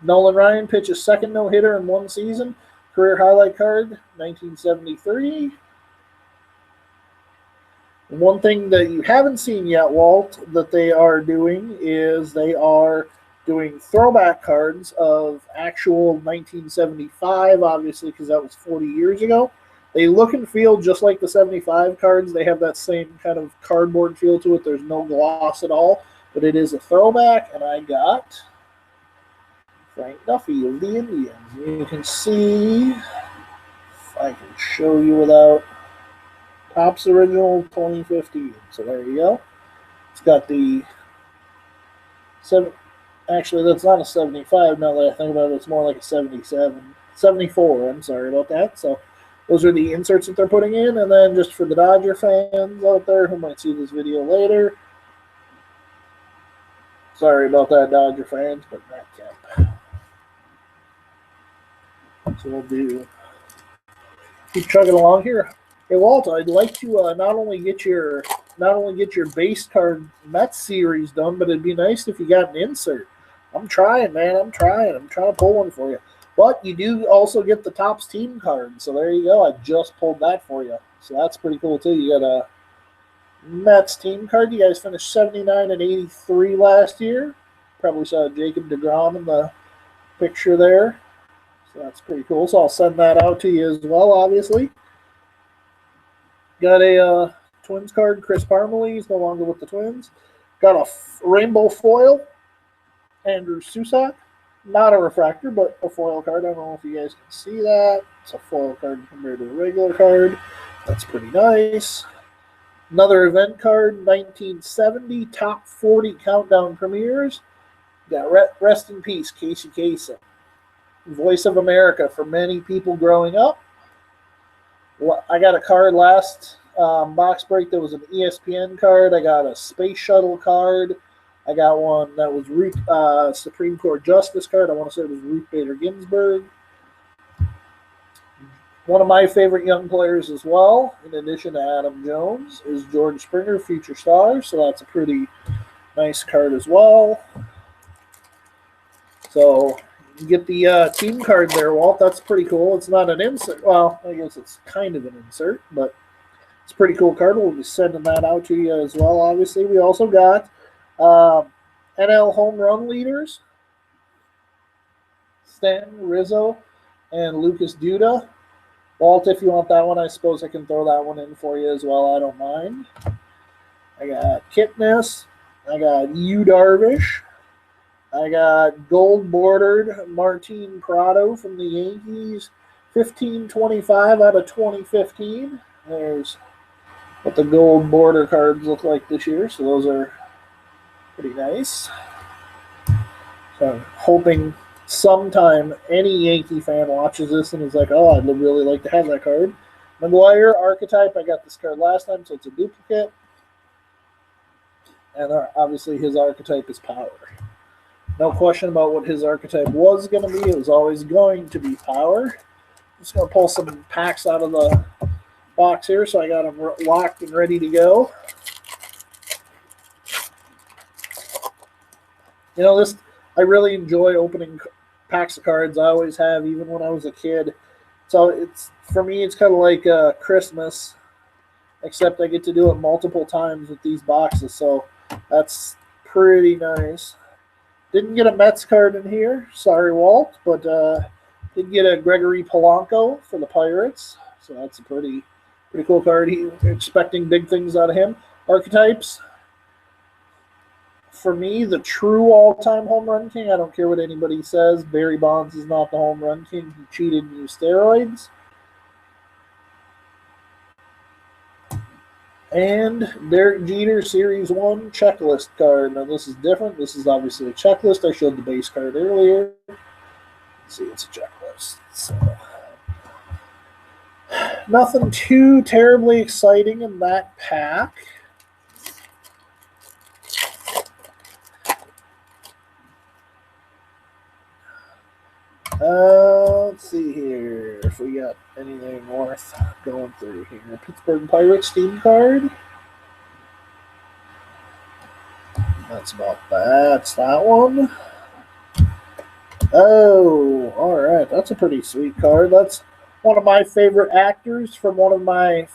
Nolan Ryan pitches second no-hitter in 1 season. Career highlight card, 1973. One thing that you haven't seen yet, Walt, that they are doing is they are doing throwback cards of actual 1975, obviously, because that was 40 years ago. They look and feel just like the 75 cards. They have that same kind of cardboard feel to it. There's no gloss at all, but it is a throwback, and I got Frank Duffy of the Indians. You can see, if I can show you without, Topps Original 2015. So there you go. It's got the actually, that's not a 75 now that I think about it. It's more like a 77. 74, I'm sorry about that. So those are the inserts that they're putting in. And then just for the Dodger fans out there who might see this video later, sorry about that, Dodger fans, but that can't. So we'll keep chugging along here. Hey Walt, I'd like to not only get your base card Mets series done, but it'd be nice if you got an insert. I'm trying, man. I'm trying to pull one for you. But you do also get the Topps team card. So there you go. I just pulled that for you. So that's pretty cool too. You got a Mets team card. You guys finished 79 and 83 last year. Probably saw Jacob deGrom in the picture there. So that's pretty cool. So I'll send that out to you as well, obviously. Got a Twins card, Chris Parmelee. He's no longer with the Twins. Got a rainbow foil, Andrew Susac. Not a refractor, but a foil card. I don't know if you guys can see that. It's a foil card compared to a regular card. That's pretty nice. Another event card, 1970, top 40 countdown premieres. Got rest in peace, Casey Kasem. Voice of America for many people growing up. I got a card last box break that was an ESPN card. I got a Space Shuttle card. I got one that was Supreme Court Justice card. I want to say it was Ruth Bader Ginsburg. One of my favorite young players as well, in addition to Adam Jones, is George Springer, Future Stars. So that's a pretty nice card as well. So you get the team card there, Walt. That's pretty cool. It's not an insert. Well, I guess it's kind of an insert, but it's a pretty cool card. We'll be sending that out to you as well, obviously. We also got NL home run leaders, Stanton, Rizzo, and Lucas Duda. Walt, if you want that one, I suppose I can throw that one in for you as well. I don't mind. I got Kipnis. I got Yu Darvish. I got gold-bordered Martin Prado from the Yankees, 1525 out of 2015. There's what the gold border cards look like this year, so those are pretty nice. So I'm hoping sometime any Yankee fan watches this and is like, oh, I'd really like to have that card. McGuire, Archetype, I got this card last time, so it's a duplicate. And obviously his Archetype is Power. No question about what his archetype was going to be. It was always going to be power. Just going to pull some packs out of the box here, so I got them locked and ready to go. You know, I really enjoy opening packs of cards. I always have, even when I was a kid. So it's for me, it's kind of like Christmas, except I get to do it multiple times with these boxes. So that's pretty nice. Didn't get a Mets card in here. Sorry, Walt, but did get a Gregory Polanco for the Pirates. So that's a pretty cool card. Expecting big things out of him. Archetypes. For me, the true all-time home run king, I don't care what anybody says, Barry Bonds is not the home run king. He cheated and used steroids. And Derek Jeter Series 1 checklist card. Now, this is different. This is obviously a checklist. I showed the base card earlier. Let's see, it's a checklist. So, nothing too terribly exciting in that pack. Let's see here if we got anything worth going through here. Pittsburgh Pirates team card. That's about that. That's that one. Oh, all right. That's a pretty sweet card. That's one of my favorite actors from one of my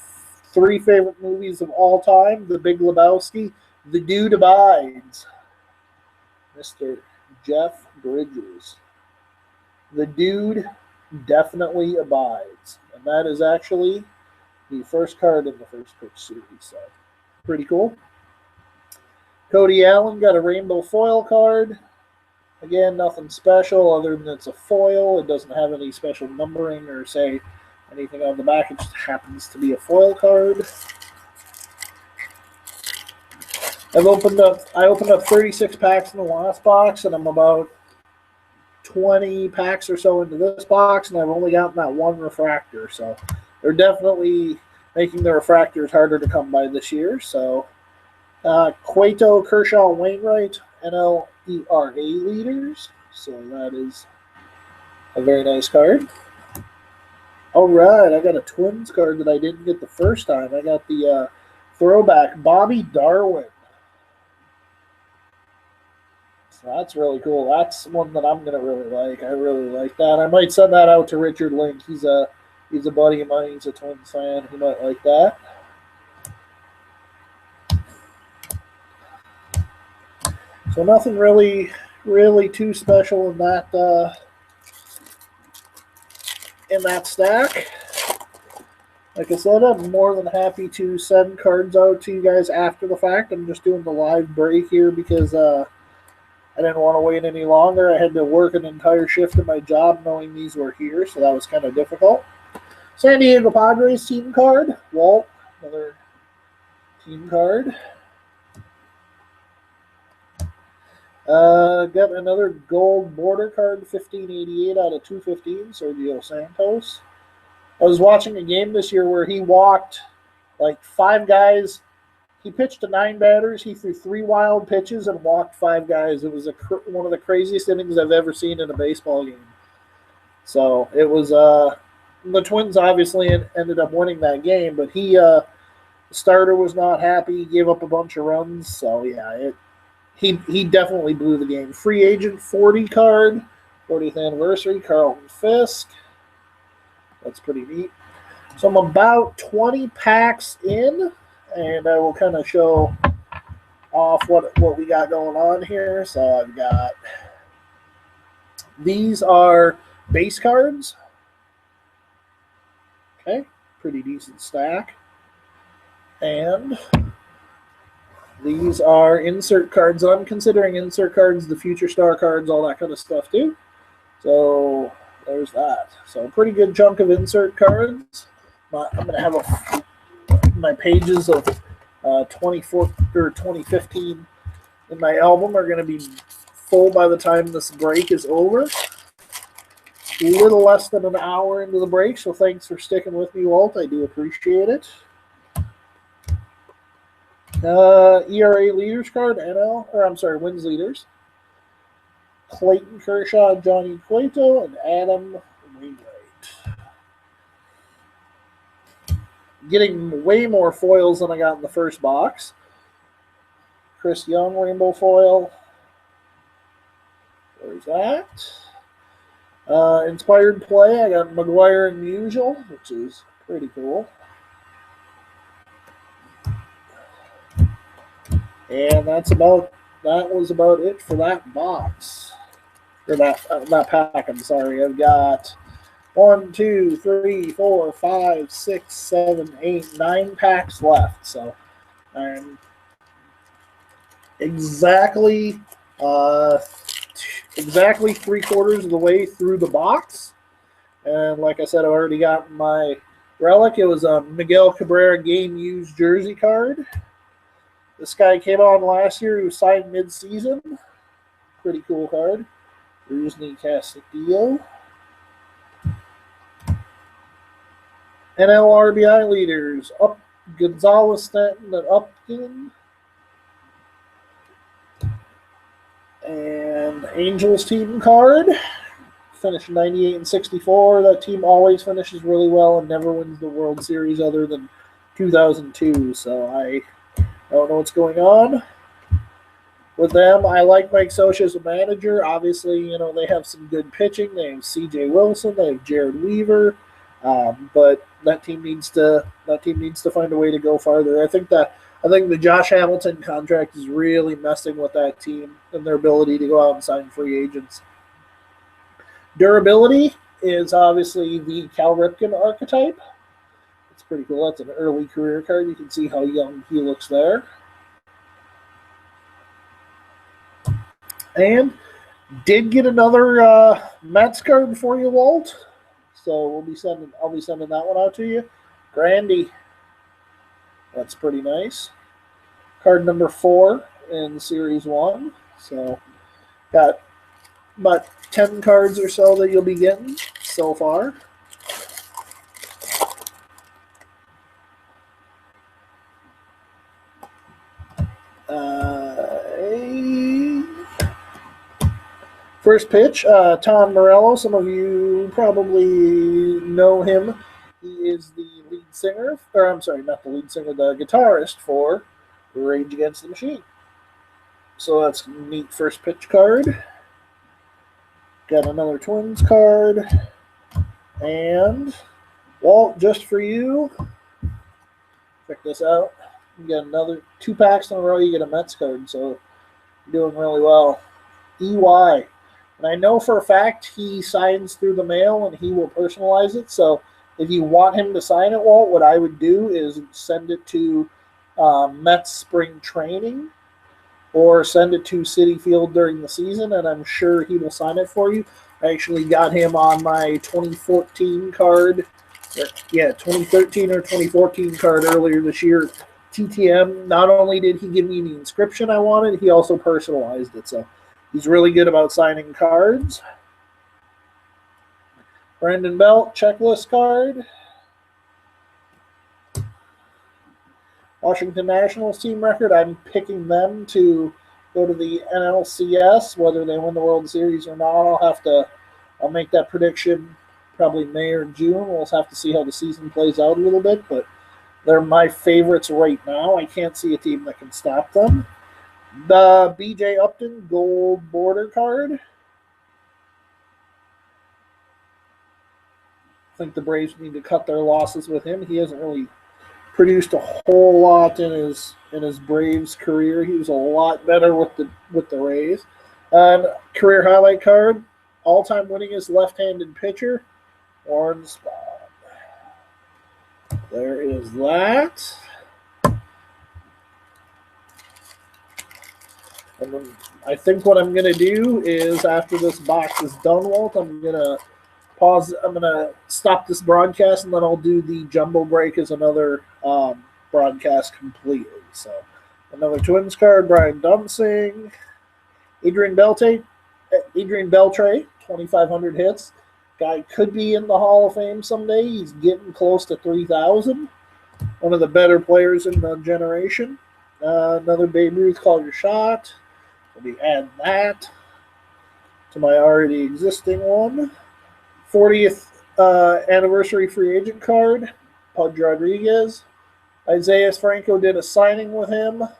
3 favorite movies of all time, The Big Lebowski. The Dude Abides. Mr. Jeff Bridges. The dude definitely abides. And that is actually the first card in the first pitch series. So, pretty cool. Cody Allen got a rainbow foil card. Again, nothing special other than it's a foil. It doesn't have any special numbering or say anything on the back. It just happens to be a foil card. I opened up 36 packs in the last box, and I'm about 20 packs or so into this box, and I've only gotten that one refractor. So they're definitely making the refractors harder to come by this year. So Cueto, Kershaw, Wainwright, NLERA leaders. So that is a very nice card. All right, I got a Twins card that I didn't get the first time. I got the throwback Bobby Darwin. So that's really cool. That's one that I'm gonna really like. I really like that. I might send that out to Richard Link. He's a buddy of mine. He's a Twins fan. He might like that. So nothing really too special in that stack. Like I said, I'm more than happy to send cards out to you guys after the fact. I'm just doing the live break here because I didn't want to wait any longer. I had to work an entire shift at my job knowing these were here, so that was kind of difficult. San Diego Padres team card. Walt, another team card. Got another gold border card, 1588 out of 215, Sergio Santos. I was watching a game this year where he walked like 5 guys. He pitched to 9 batters. He threw 3 wild pitches and walked 5 guys. It was one of the craziest innings I've ever seen in a baseball game. So it was the Twins obviously ended up winning that game, but the starter was not happy. He gave up a bunch of runs. So yeah, he definitely blew the game. Free agent 40 card, 40th anniversary, Carlton Fisk. That's pretty neat. So I'm about 20 packs in. And I will kind of show off what we got going on here. So I've got, these are base cards. Okay, pretty decent stack. And these are insert cards. I'm considering insert cards, the future star cards, all that kind of stuff too. So there's that. So a pretty good chunk of insert cards. I'm going to have my pages of 2014 or 2015 in my album are going to be full by the time this break is over. A little less than an hour into the break, so thanks for sticking with me, Walt. I do appreciate it. ERA leaders card, wins leaders. Clayton Kershaw, Johnny Cueto, and Adam Wainwright. Getting way more foils than I got in the first box. Chris Young rainbow foil. There's that. Inspired play, I got McGuire and Musial, which is pretty cool. And that was about it for that box. Or that pack, I'm sorry. I've got 1, 2, 3, 4, 5, 6, 7, 8, 9 packs left. So I'm exactly 3/4 of the way through the box. And like I said, I've already got my relic. It was a Miguel Cabrera game used jersey card. This guy came on last year. He was signed mid-season. Pretty cool card. Rusney Castillo. NL RBI leaders. Gonzalez, Stanton, and Upton. And Angels team card. Finished 98 and 64. That team always finishes really well and never wins the World Series other than 2002. So I don't know what's going on with them. I like Mike Scioscia as a manager. Obviously, they have some good pitching. They have C.J. Wilson. They have Jared Weaver. But that team needs to find a way to go farther. I think the Josh Hamilton contract is really messing with that team and their ability to go out and sign free agents. Durability is obviously the Cal Ripken archetype. It's pretty cool. That's an early career card. You can see how young he looks there. And did get another Mets card for you, Walt. So I'll be sending that one out to you. Grandy. That's pretty nice. Card number 4 in Series 1. So got about 10 cards or so that you'll be getting so far. First pitch, Tom Morello. Some of you probably know him. He is the lead singer, or I'm sorry, not the lead singer, the guitarist for Rage Against the Machine. So that's a neat first pitch card. Got another Twins card. And Walt, just for you, check this out. You get another 2 packs in a row, you get a Mets card, so you're doing really well. EY. And I know for a fact he signs through the mail and he will personalize it. So if you want him to sign it, Walt, what I would do is send it to Mets spring training or send it to Citi Field during the season, and I'm sure he will sign it for you. I actually got him on my 2014 card. 2013 or 2014 card earlier this year. TTM, not only did he give me the inscription I wanted, he also personalized it. So he's really good about signing cards. Brandon Belt, checklist card. Washington Nationals team record. I'm picking them to go to the NLCS. Whether they win the World Series or not, I'll make that prediction probably May or June. We'll have to see how the season plays out a little bit, but they're my favorites right now. I can't see a team that can stop them. The BJ Upton gold border card. I think the Braves need to cut their losses with him. He hasn't really produced a whole lot in his Braves career. He was a lot better with the Rays. Career highlight card. All-time winningest left-handed pitcher. Warren Spahn. There is that. And then I think what I'm going to do is after this box is done, Walt, I'm going to pause. I'm going to stop this broadcast, and then I'll do the jumbo break as another broadcast completely. So another Twins card, Brian Dunsing. Adrian Beltre, 2,500 hits. Guy could be in the Hall of Fame someday. He's getting close to 3,000. One of the better players in the generation. Another Babe Ruth, call your shot. Let me add that. to my already existing one. 40th anniversary free agent card, Pudge Rodriguez. Isaiah Franco did a signing with him a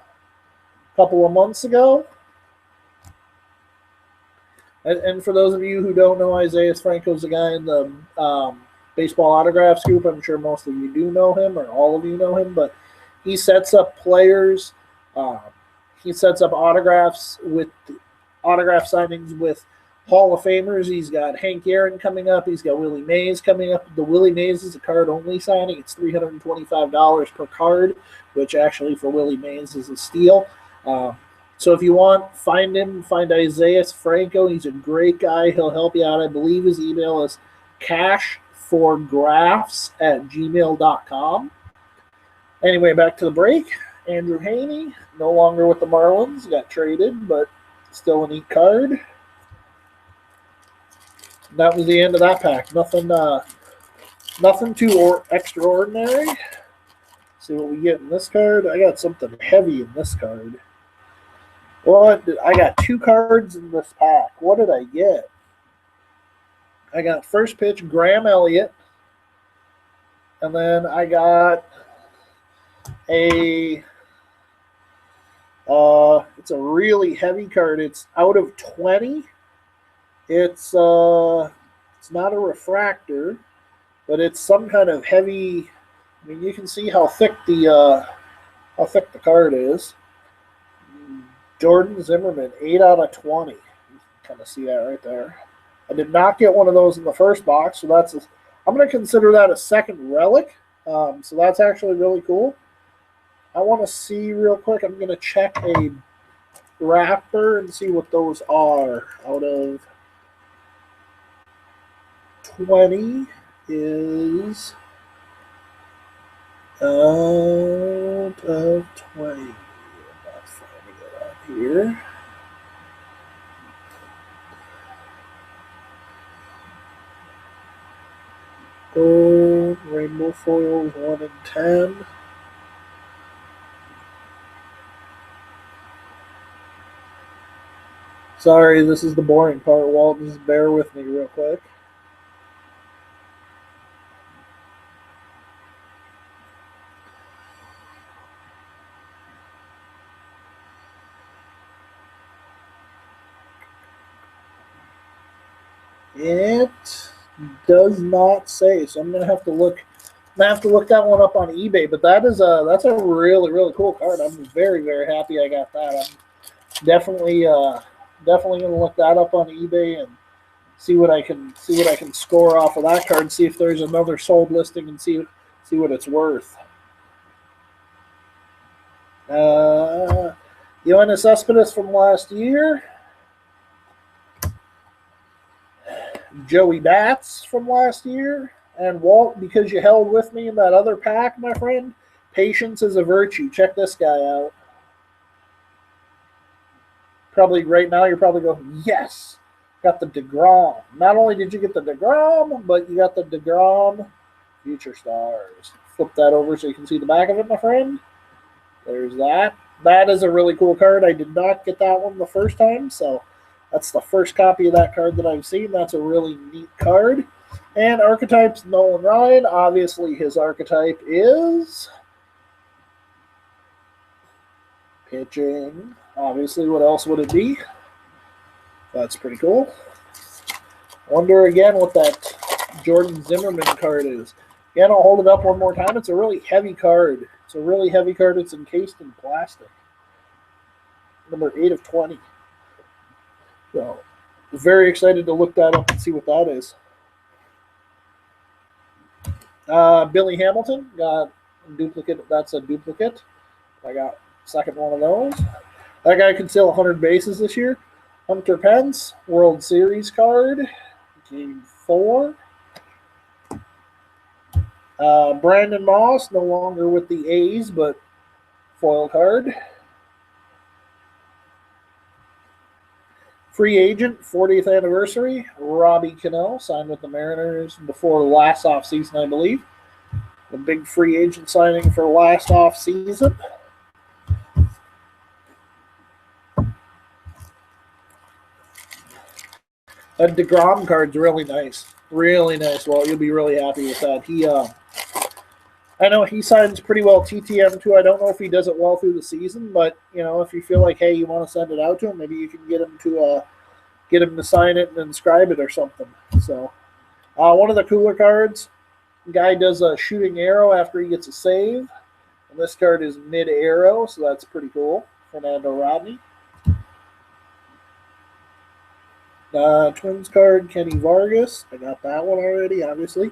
couple of months ago. And for those of you who don't know, Isaiah Franco's the guy in the baseball autograph scoop. I'm sure most of you do know him, or all of you know him, but he sets up players. He sets up autograph signings with Hall of Famers. He's got Hank Aaron coming up. He's got Willie Mays coming up. The Willie Mays is a card-only signing. It's $325 per card, which actually for Willie Mays is a steal. So if you want, find him. Find Isaiah Franco. He's a great guy. He'll help you out. I believe his email is cashforgraphs@gmail.com. Anyway, back to the break. Andrew Heaney, no longer with the Marlins. Got traded, but still a neat card. That was the end of that pack. Nothing too extraordinary. Let's see what we get in this card. I got something heavy in this card. Well, I got 2 cards in this pack. What did I get? I got first pitch Graham Elliott. And then I got it's a really heavy card. It's out of 20. It's not a refractor, but it's some kind of heavy. I mean, you can see how thick the card is. Jordan Zimmermann, 8 out of 20. You can kind of see that right there. I did not get one of those in the first box, so I'm going to consider that a second relic. So that's actually really cool. I want to see real quick. I'm going to check a wrapper and see what those are. Out of 20 is out of 20. Here. Gold, rainbow foils, 1 in 10. Sorry, this is the boring part, Walt. Just bear with me real quick. It does not say, so I'm gonna have to look. I'm gonna have to look that one up on eBay. But that's a really, really cool card. I'm very, very happy I got that. I'm definitely gonna look that up on eBay and see what I can score off of that card. See if there's another sold listing and see what it's worth. Yoenis Cespedes from last year. Joey Bats from last year. And Walt, because you held with me in that other pack, my friend, patience is a virtue. Check this guy out. Probably right now you're probably going, yes, got the DeGrom. Not only did you get the DeGrom, but you got the DeGrom Future Stars. Flip that over so you can see the back of it, my friend. There's that. That is a really cool card. I did not get that one the first time, so that's the first copy of that card that I've seen. That's a really neat card. And archetypes, Nolan Ryan. Obviously, his archetype is pitching. Obviously, what else would it be? That's pretty cool. Wonder again what that Jordan Zimmermann card is. Again, I'll hold it up one more time. It's a really heavy card. It's a really heavy card. It's encased in plastic. Number 8 of 20. So, very excited to look that up and see what that is. Billy Hamilton got a duplicate. That's a duplicate. I got second one of those. That guy can steal 100 bases this year. Hunter Pence, World Series card. Game 4. Brandon Moss, no longer with the A's, but foil card. Free agent, 40th anniversary, Robbie Cano, signed with the Mariners before last offseason, I believe. The big free agent signing for last offseason. That DeGrom card's really nice. Really nice. Well, you'll be really happy with that. I know he signs pretty well TTM too. I don't know if he does it well through the season, but if you feel like, hey, you want to send it out to him, maybe you can get him to sign it and inscribe it or something. So, one of the cooler cards. Guy does a shooting arrow after he gets a save. And this card is mid-arrow, so that's pretty cool. Fernando Rodney. Twins card, Kenny Vargas. I got that one already, obviously.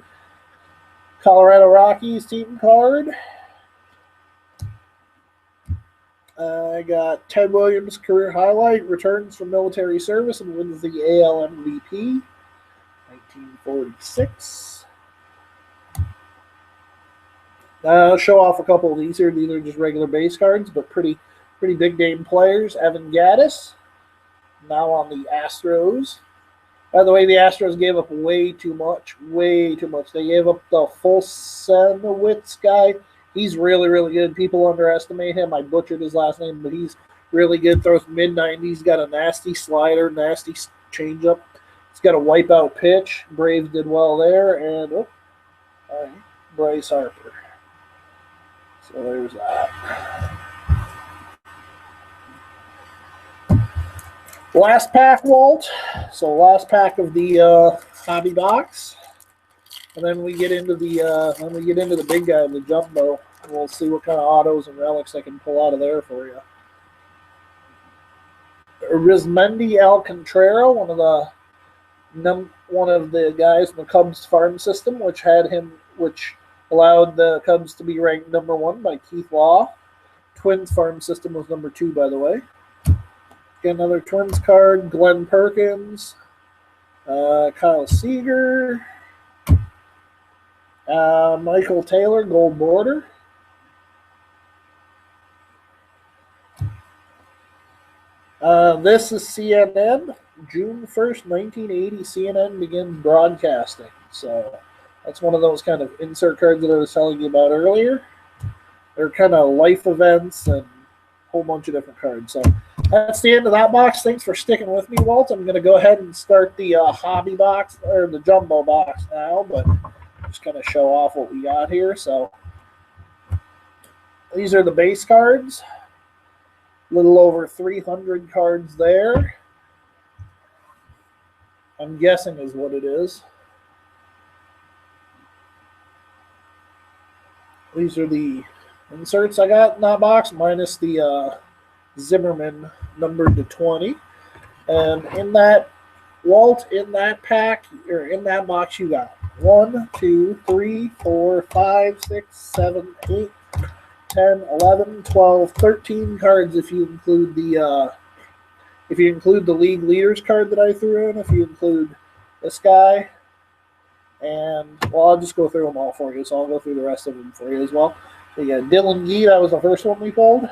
Colorado Rockies team card. I got Ted Williams career highlight, returns from military service and wins the AL MVP. 1946. I'll show off a couple of these here. These are just regular base cards, but pretty big name players. Evan Gattis, now on the Astros. By the way, the Astros gave up way too much. Way too much. They gave up the Folsenowitz guy. He's really, really good. People underestimate him. I butchered his last name, but he's really good. Throws mid-90s. Got a nasty slider, nasty changeup. He's got a wipeout pitch. Braves did well there. And Bryce Harper. So there's that. Last pack, Walt. So last pack of the hobby box, and then we get into the big guy, the jumbo, and we'll see what kind of autos and relics I can pull out of there for you. Arizmendi Alcantara, one of the guys in the Cubs farm system, which allowed the Cubs to be ranked #1 by Keith Law. Twins farm system was #2, by the way. Get another Twins card, Glenn Perkins, Kyle Seager, Michael Taylor, gold border. This is CNN. June 1st, 1980, CNN begins broadcasting. So that's one of those kind of insert cards that I was telling you about earlier. They're kind of life events and a whole bunch of different cards. So that's the end of that box. Thanks for sticking with me, Walt. I'm going to go ahead and start the hobby box, or the jumbo box now, but just kind of show off what we got here. So these are the base cards. A little over 300 cards there. I'm guessing is what it is. These are the inserts I got in that box, minus the Zimmerman numbered to 20. And in that, Walt, in that pack, or in that box, you got 1, 2, 3, 4, 5, 6, 7, 8, 10, 11, 12, 13 cards if you include the league leaders card that I threw in, if you include this guy. And, well, I'll just go through them all for you, so I'll go through the rest of them for you as well. So you got Dylan Gee, that was the first one we pulled.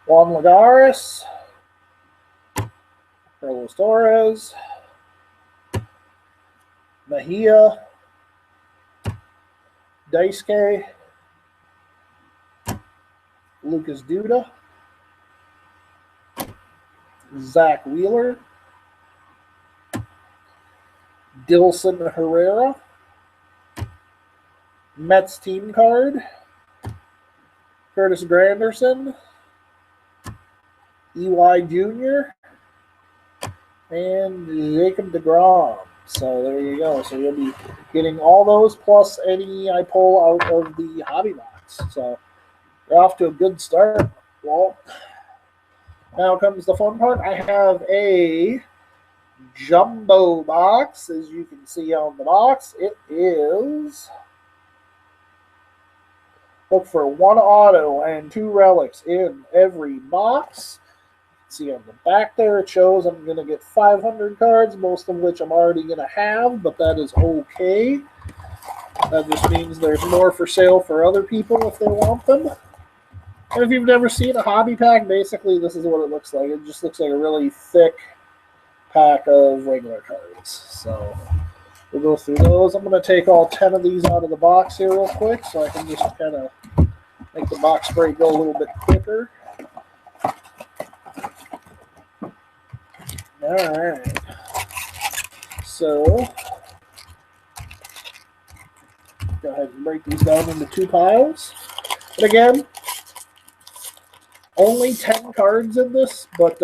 Juan Lagares. Carlos Torres. Mejia. Daisuke. Lucas Duda. Zach Wheeler. Dilson Herrera. Mets team card. Curtis Granderson. EY Jr. And Jacob deGrom. So there you go. So you'll be getting all those plus any I pull out of the hobby box. So you're off to a good start, Walt. Now comes the fun part. I have a jumbo box, as you can see on the box. It is, look for 1 auto and 2 relics in every box. See on the back there, it shows I'm going to get 500 cards, most of which I'm already going to have, but that is okay. That just means there's more for sale for other people if they want them. And if you've never seen a hobby pack, basically this is what it looks like. It just looks like a really thick pack of regular cards. So we'll go through those. I'm going to take all 10 of these out of the box here real quick so I can just kind of make the box break go a little bit quicker. All right. So, go ahead and break these down into 2 piles. And again, only 10 cards in this, but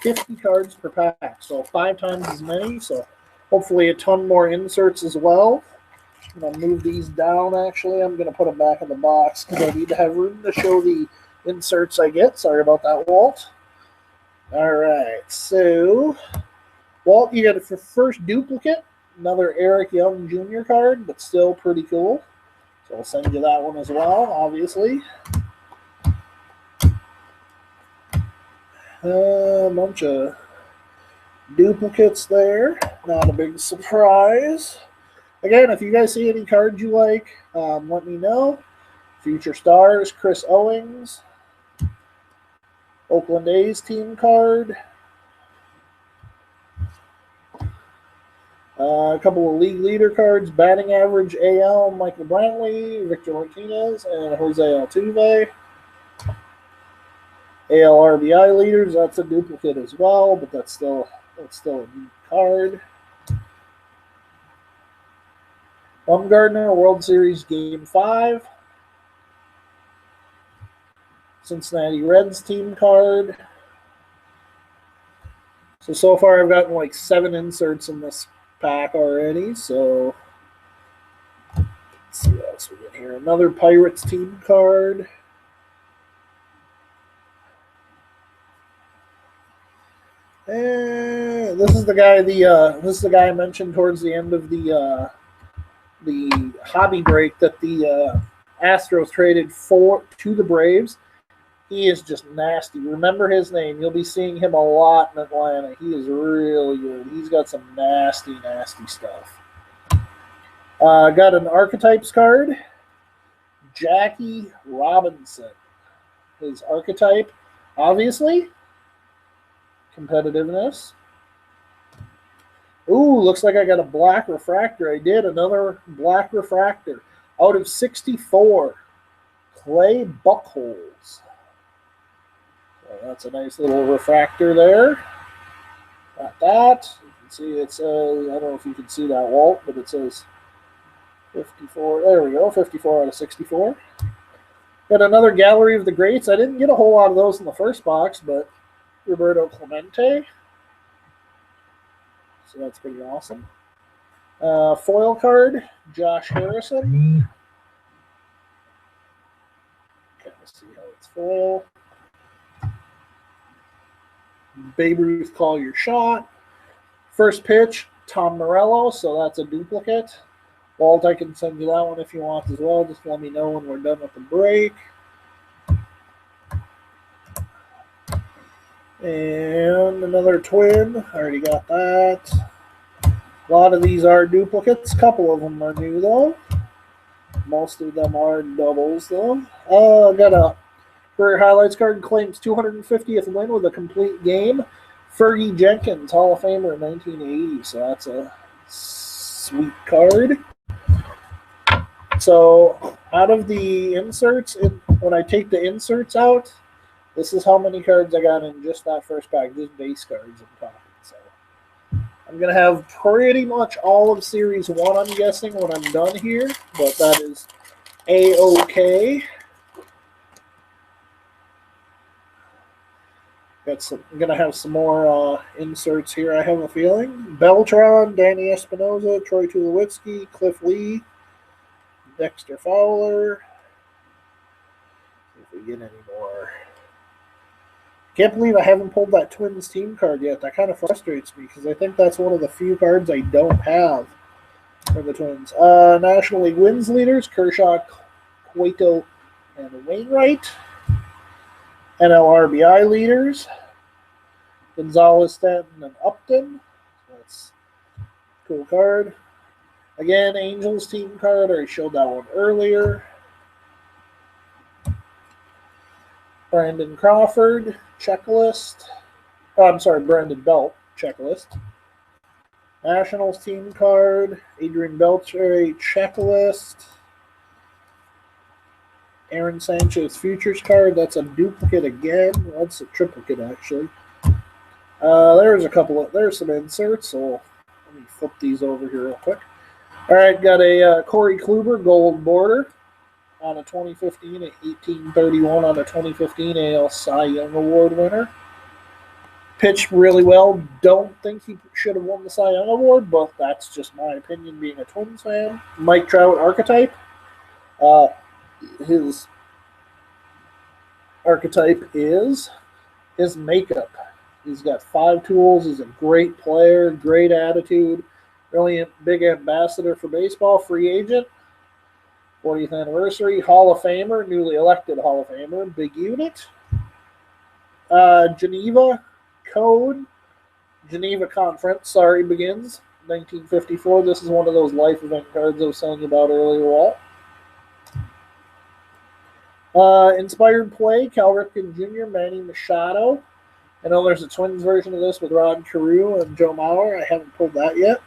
50 cards per pack. So 5 times as many. So hopefully a ton more inserts as well. I'm going to move these down, actually. I'm going to put them back in the box because I need to have room to show the inserts I get. Sorry about that, Walt. All right. So, Walt, you got a first duplicate. Another Eric Young Jr. card, but still pretty cool. So I'll send you that one as well, obviously. A bunch of duplicates there. Not a big surprise. Again, if you guys see any cards you like, let me know. Future Stars, Chris Owings. Oakland A's team card. A couple of league leader cards. Batting average AL, Michael Brantley, Victor Martinez, and Jose Altuve. AL RBI leaders, that's a duplicate as well, but that's still a neat card. Bumgarner, World Series Game 5. Cincinnati Reds team card. So far I've gotten like 7 inserts in this pack already, so let's see what else we get here. Another Pirates team card. And this is the guy I mentioned towards the end of the hobby break that the Astros traded to the Braves. He is just nasty. Remember his name. You'll be seeing him a lot in Atlanta. He is really good. He's got some nasty, nasty stuff. Got an Archetypes card. Jackie Robinson. His archetype, obviously, competitiveness. Ooh, looks like I got a black refractor. I did. Another black refractor. Out of 64, Clay Buchholz. So that's a nice little refractor there. Got that. You can see it says, I don't know if you can see that, Walt, but it says 54. There we go, 54 out of 64. Got another Gallery of the Greats. I didn't get a whole lot of those in the first box, but Roberto Clemente. So that's pretty awesome. Foil card, Josh Harrison. Kind of see how it's foil. Babe Ruth, Call Your Shot. First pitch, Tom Morello, so that's a duplicate. Walt, I can send you that one if you want as well. Just let me know when we're done with the break. And another Twin. I already got that. A lot of these are duplicates. A couple of them are new, though. Most of them are doubles, though. I got a Career Highlights card. Claims 250th win with a complete game. Fergie Jenkins, Hall of Famer in 1980. So that's a sweet card. So out of the inserts, when I take the inserts out, this is how many cards I got in just that first pack, just base cards I'm talking. So I'm going to have pretty much all of Series 1, I'm guessing, when I'm done here, but that is A-okay. I'm going to have some more inserts here, I have a feeling. Beltran, Danny Espinosa, Troy Tulowitzki, Cliff Lee, Dexter Fowler. See if we get any more. Can't believe I haven't pulled that Twins team card yet. That kind of frustrates me because I think that's one of the few cards I don't have for the Twins. National League wins leaders, Kershaw, Cueto, and Wainwright. NL RBI leaders, Gonzalez, Stanton, and Upton. That's a cool card. Again, Angels team card. I already showed that one earlier. Brandon Crawford, checklist. Oh, I'm sorry, Brandon Belt, checklist. Nationals team card. Adrian Beltre, checklist. Aaron Sanchez futures card. That's a duplicate again. That's a triplicate, actually. There's some inserts, so let me flip these over here real quick. All right, got a Corey Kluber gold border on a 2015 at 1831 on a 2015 AL Cy Young Award winner. Pitched really well. Don't think he should have won the Cy Young Award, but that's just my opinion being a Twins fan. Mike Trout archetype. His archetype is his makeup. He's got 5 tools. He's a great player, great attitude, really a big ambassador for baseball, free agent. 40th anniversary, Hall of Famer, newly elected Hall of Famer, big unit. Geneva Code, Geneva Conference, begins 1954. This is one of those life event cards I was telling you about earlier, Walt. Inspired play, Cal Ripken Jr., Manny Machado. I know there's a Twins version of this with Rod Carew and Joe Mauer. I haven't pulled that yet.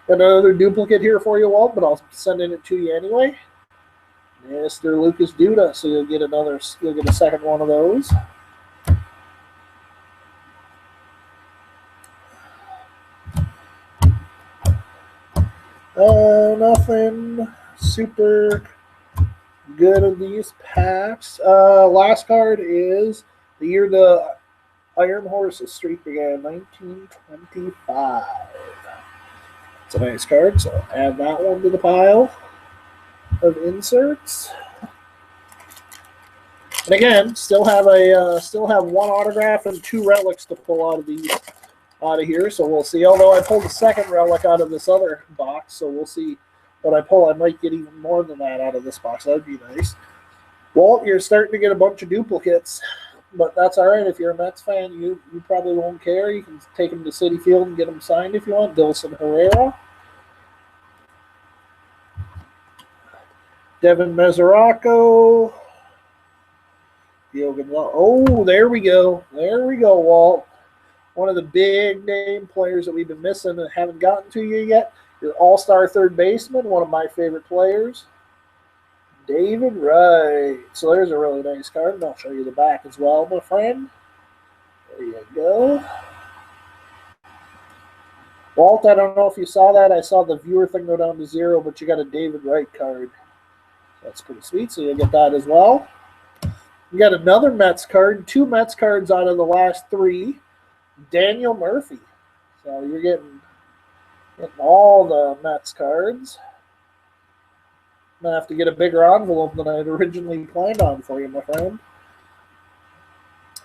Got another duplicate here for you, Walt, but I'll send it to you anyway. Mr. Lucas Duda, so you'll get a second one of those. Nothing super good in these packs. Last card is the year the Iron Horse's streak began, 1925. It's a nice card, so add that one to the pile of inserts. And again, still have one autograph and 2 relics to pull out of here. So we'll see. Although I pulled a second relic out of this other box, so we'll see what I pull. I might get even more than that out of this box. That'd be nice. Walt, you're starting to get a bunch of duplicates, but that's all right. If you're a Mets fan, you probably won't care. You can take them to Citi Field and get them signed if you want. Dilson Herrera. Devin Mesoraco. Oh, there we go. There we go, Walt. One of the big name players that we've been missing and haven't gotten to you yet. Your all-star third baseman, one of my favorite players, David Wright. So there's a really nice card, and I'll show you the back as well, my friend. There you go. Walt, I don't know if you saw that. I saw the viewer thing go down to 0, but you got a David Wright card. That's pretty sweet, so you'll get that as well. You got another Mets card, 2 Mets cards out of the last 3. Daniel Murphy. So you're getting all the Mets cards. I'm going to have to get a bigger envelope than I had originally planned on for you, my friend.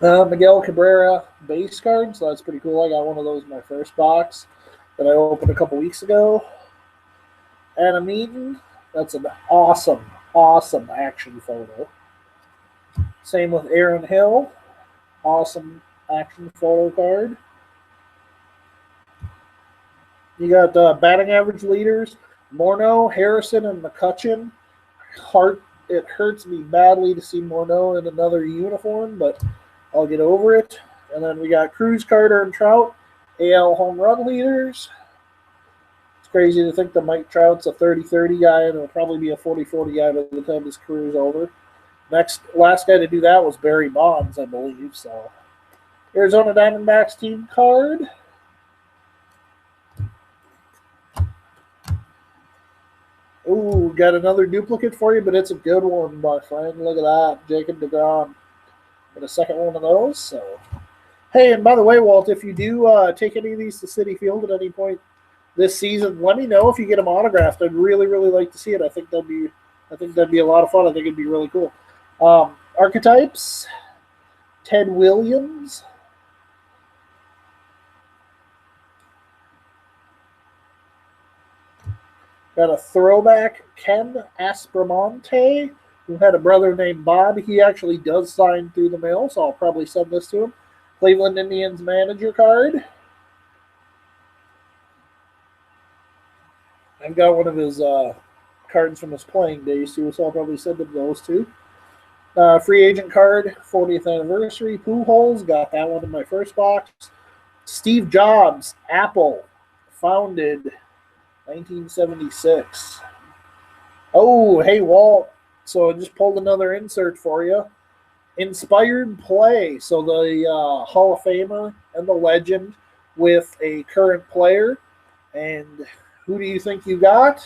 Miguel Cabrera base card, so that's pretty cool. I got one of those in my first box that I opened a couple weeks ago. Adam Eaton, that's an awesome action photo. Same with Aaron Hill, awesome action photo card. You got batting average leaders, Morneau, Harrison, and McCutchen. It hurts me badly to see Morneau in another uniform, but I'll get over it. And then we got Cruz, Carter, and Trout, AL home run leaders. It's crazy to think that Mike Trout's a 30-30 guy, and it'll probably be a 40-40 guy by the time his career's over. Last guy to do that was Barry Bonds, I believe. So, Arizona Diamondbacks team card. Ooh, got another duplicate for you, but it's a good one, my friend. Look at that, Jacob deGrom. Got a second one of those. So, hey, and by the way, Walt, if you do take any of these to Citi Field at any point this season, let me know if you get them autographed. I'd really, really like to see it. I think that'd be a lot of fun. I think it'd be really cool. Archetypes, Ted Williams. Got a throwback, Ken Aspromonte, who had a brother named Bob. He actually does sign through the mail, so I'll probably send this to him. Cleveland Indians manager card. I've got one of his cards from his playing days, too, so I'll probably send him those, too. Free agent card, 40th anniversary. Pujols, got that one in my first box. Steve Jobs, Apple, founded 1976. Oh, hey, Walt. So I just pulled another insert for you. Inspired play. So the Hall of Famer and the legend with a current player. And who do you think you got?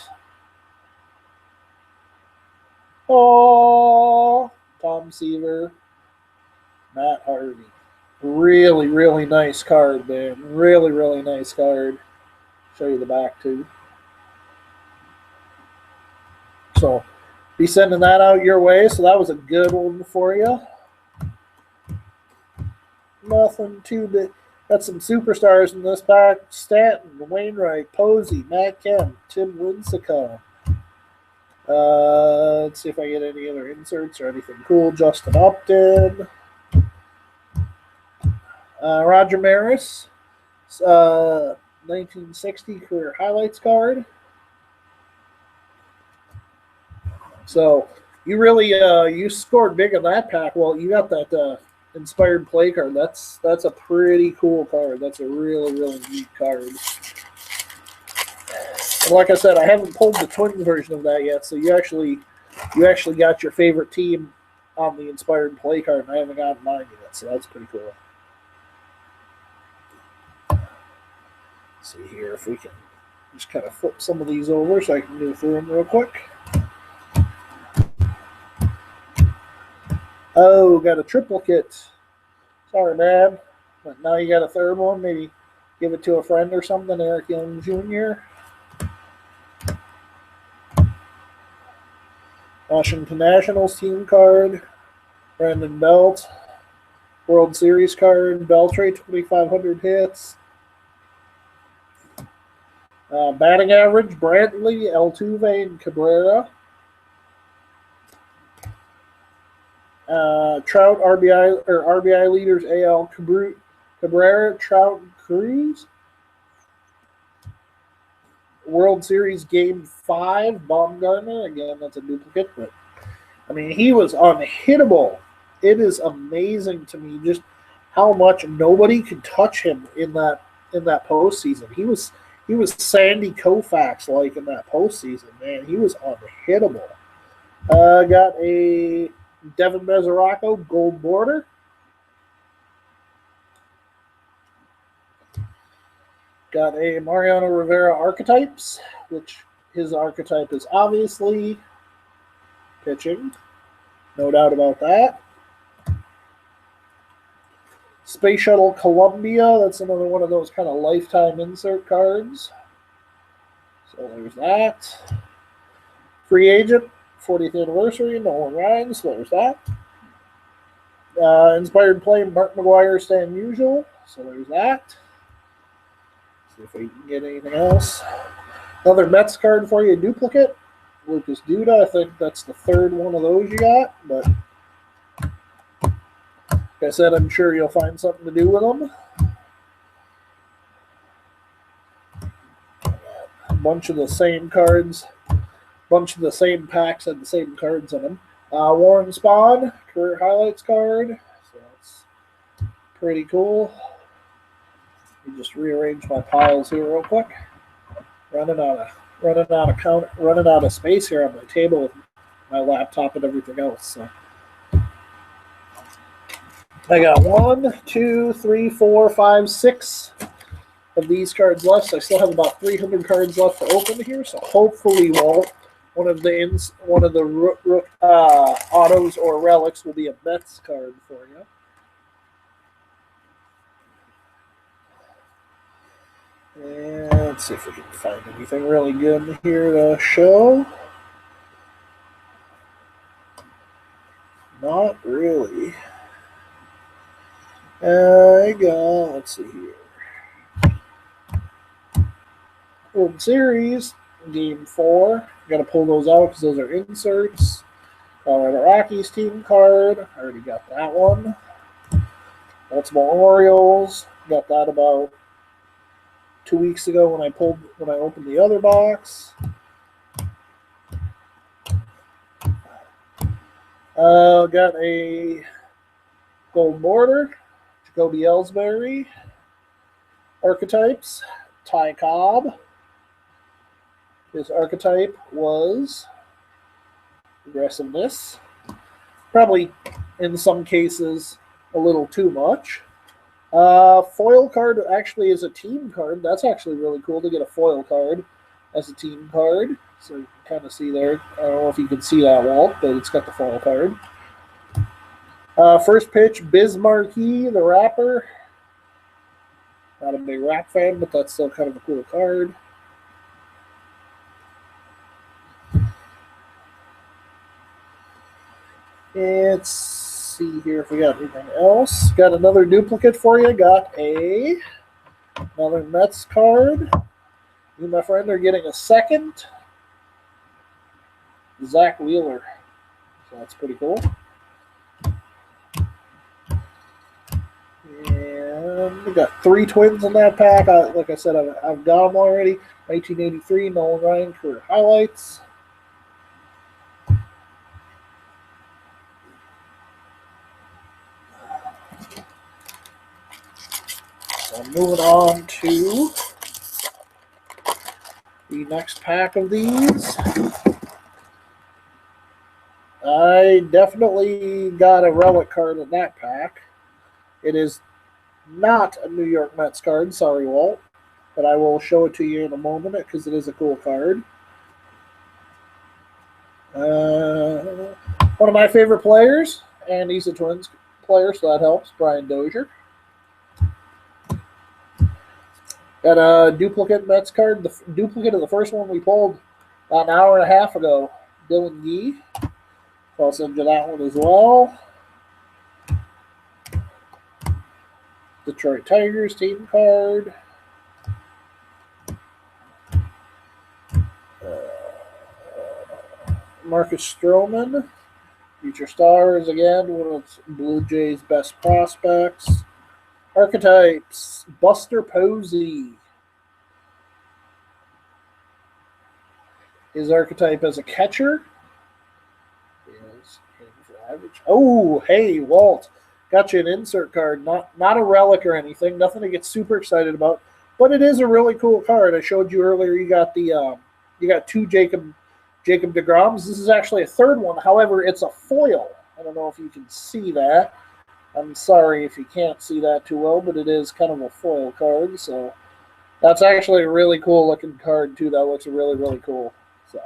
Oh, Tom Seaver, Matt Harvey. Really, really nice card, man. Really, really nice card. Show you the back, too. So, be sending that out your way. So, that was a good one for you. Nothing too big. Got some superstars in this pack. Stanton, Wainwright, Posey, Matt Kemp, Tim Lincecum. Let's see if I get any other inserts or anything cool. Justin Upton. Roger Maris. 1960 career highlights card. So you really you scored big on that pack. Well, you got that inspired play card. That's a pretty cool card. That's a really, really neat card. And like I said, I haven't pulled the Twins version of that yet, so you actually got your favorite team on the inspired play card, and I haven't gotten mine yet, so that's pretty cool. Let's see here if we can just kind of flip some of these over so I can go through them real quick. Oh, got a triplicate. Sorry, man. But now you got a third one. Maybe give it to a friend or something. Eric Young Jr. Washington Nationals team card. Brandon Belt. World Series card. Beltre, 2,500 hits. Batting average, Brantley, Altuve, and Cabrera. Trout, RBI leaders, AL Cabrera, Trout, and Cruz. World Series Game 5, Baumgartner. Again, that's a duplicate, but I mean, he was unhittable. It is amazing to me just how much nobody could touch him in that postseason. He was Sandy Koufax like in that postseason, man. He was unhittable. Got a Devin Mesoraco gold border. Got a Mariano Rivera archetypes, which his archetype is obviously pitching. No doubt about that. Space Shuttle Columbia. That's another one of those kind of lifetime insert cards. So there's that. Free agent, 40th anniversary, Nolan Ryan. So there's that. Inspired play, Mark McGwire, Stan Musial. So there's that. See if we can get anything else. Another Mets card for you, duplicate. Lucas Duda. I think that's the third one of those you got. But like I said, I'm sure you'll find something to do with them. A bunch of the same cards. Bunch of the same packs had the same cards in them. Warren Spahn, career highlights card. So that's pretty cool. Let me just rearrange my piles here real quick. Running out of space here on my table with my laptop and everything else. So I got 1, 2, 3, 4, 5, 6 of these cards left. So I still have about 300 cards left to open here. So hopefully, one of the autos or relics will be a Mets card for you. And let's see if we can find anything really good here to show. Not really. Let's see here. World Series, Game 4. Got to pull those out because those are inserts. Colorado Rockies team card. I already got that one. Baltimore Orioles. Got that about 2 weeks ago when I opened the other box. Got a gold border. Jacoby Ellsbury. Archetypes. Ty Cobb. His archetype was aggressiveness. Probably in some cases a little too much. Foil card actually is a team card. That's actually really cool to get a foil card as a team card. So you can kind of see there. I don't know if you can see that, Walt, but it's got the foil card. First pitch, Biz Markie, the rapper. Not a big rap fan, but that's still kind of a cool card. Let's see here if we got anything else. Got another duplicate for you. Got another Mets card. You, my friend, are getting a second. Zach Wheeler. So that's pretty cool. And we got 3 Twins in that pack. Like I said, I've got them already. 1983 Nolan Ryan career highlights. So moving on to the next pack of these. I definitely got a relic card in that pack. It is not a New York Mets card, sorry, Walt, but I will show it to you in a moment because it is a cool card. One of my favorite players, and he's a Twins player, so that helps, Brian Dozier. Got a duplicate Mets card, the duplicate of the first one we pulled about an hour and a half ago, Dylan Yee. I'll send you that one as well. Detroit Tigers team card. Marcus Stroman. Future Stars again, one of Blue Jays' best prospects. Archetypes. Buster Posey. His archetype as a catcher is average. Oh, hey, Walt. Got you an insert card. Not a relic or anything. Nothing to get super excited about. But it is a really cool card. I showed you earlier you got the you got 2 Jacob deGroms. This is actually a third one. However, it's a foil. I don't know if you can see that. I'm sorry if you can't see that too well, but it is kind of a foil card. So that's actually a really cool looking card too. That looks really, really cool. So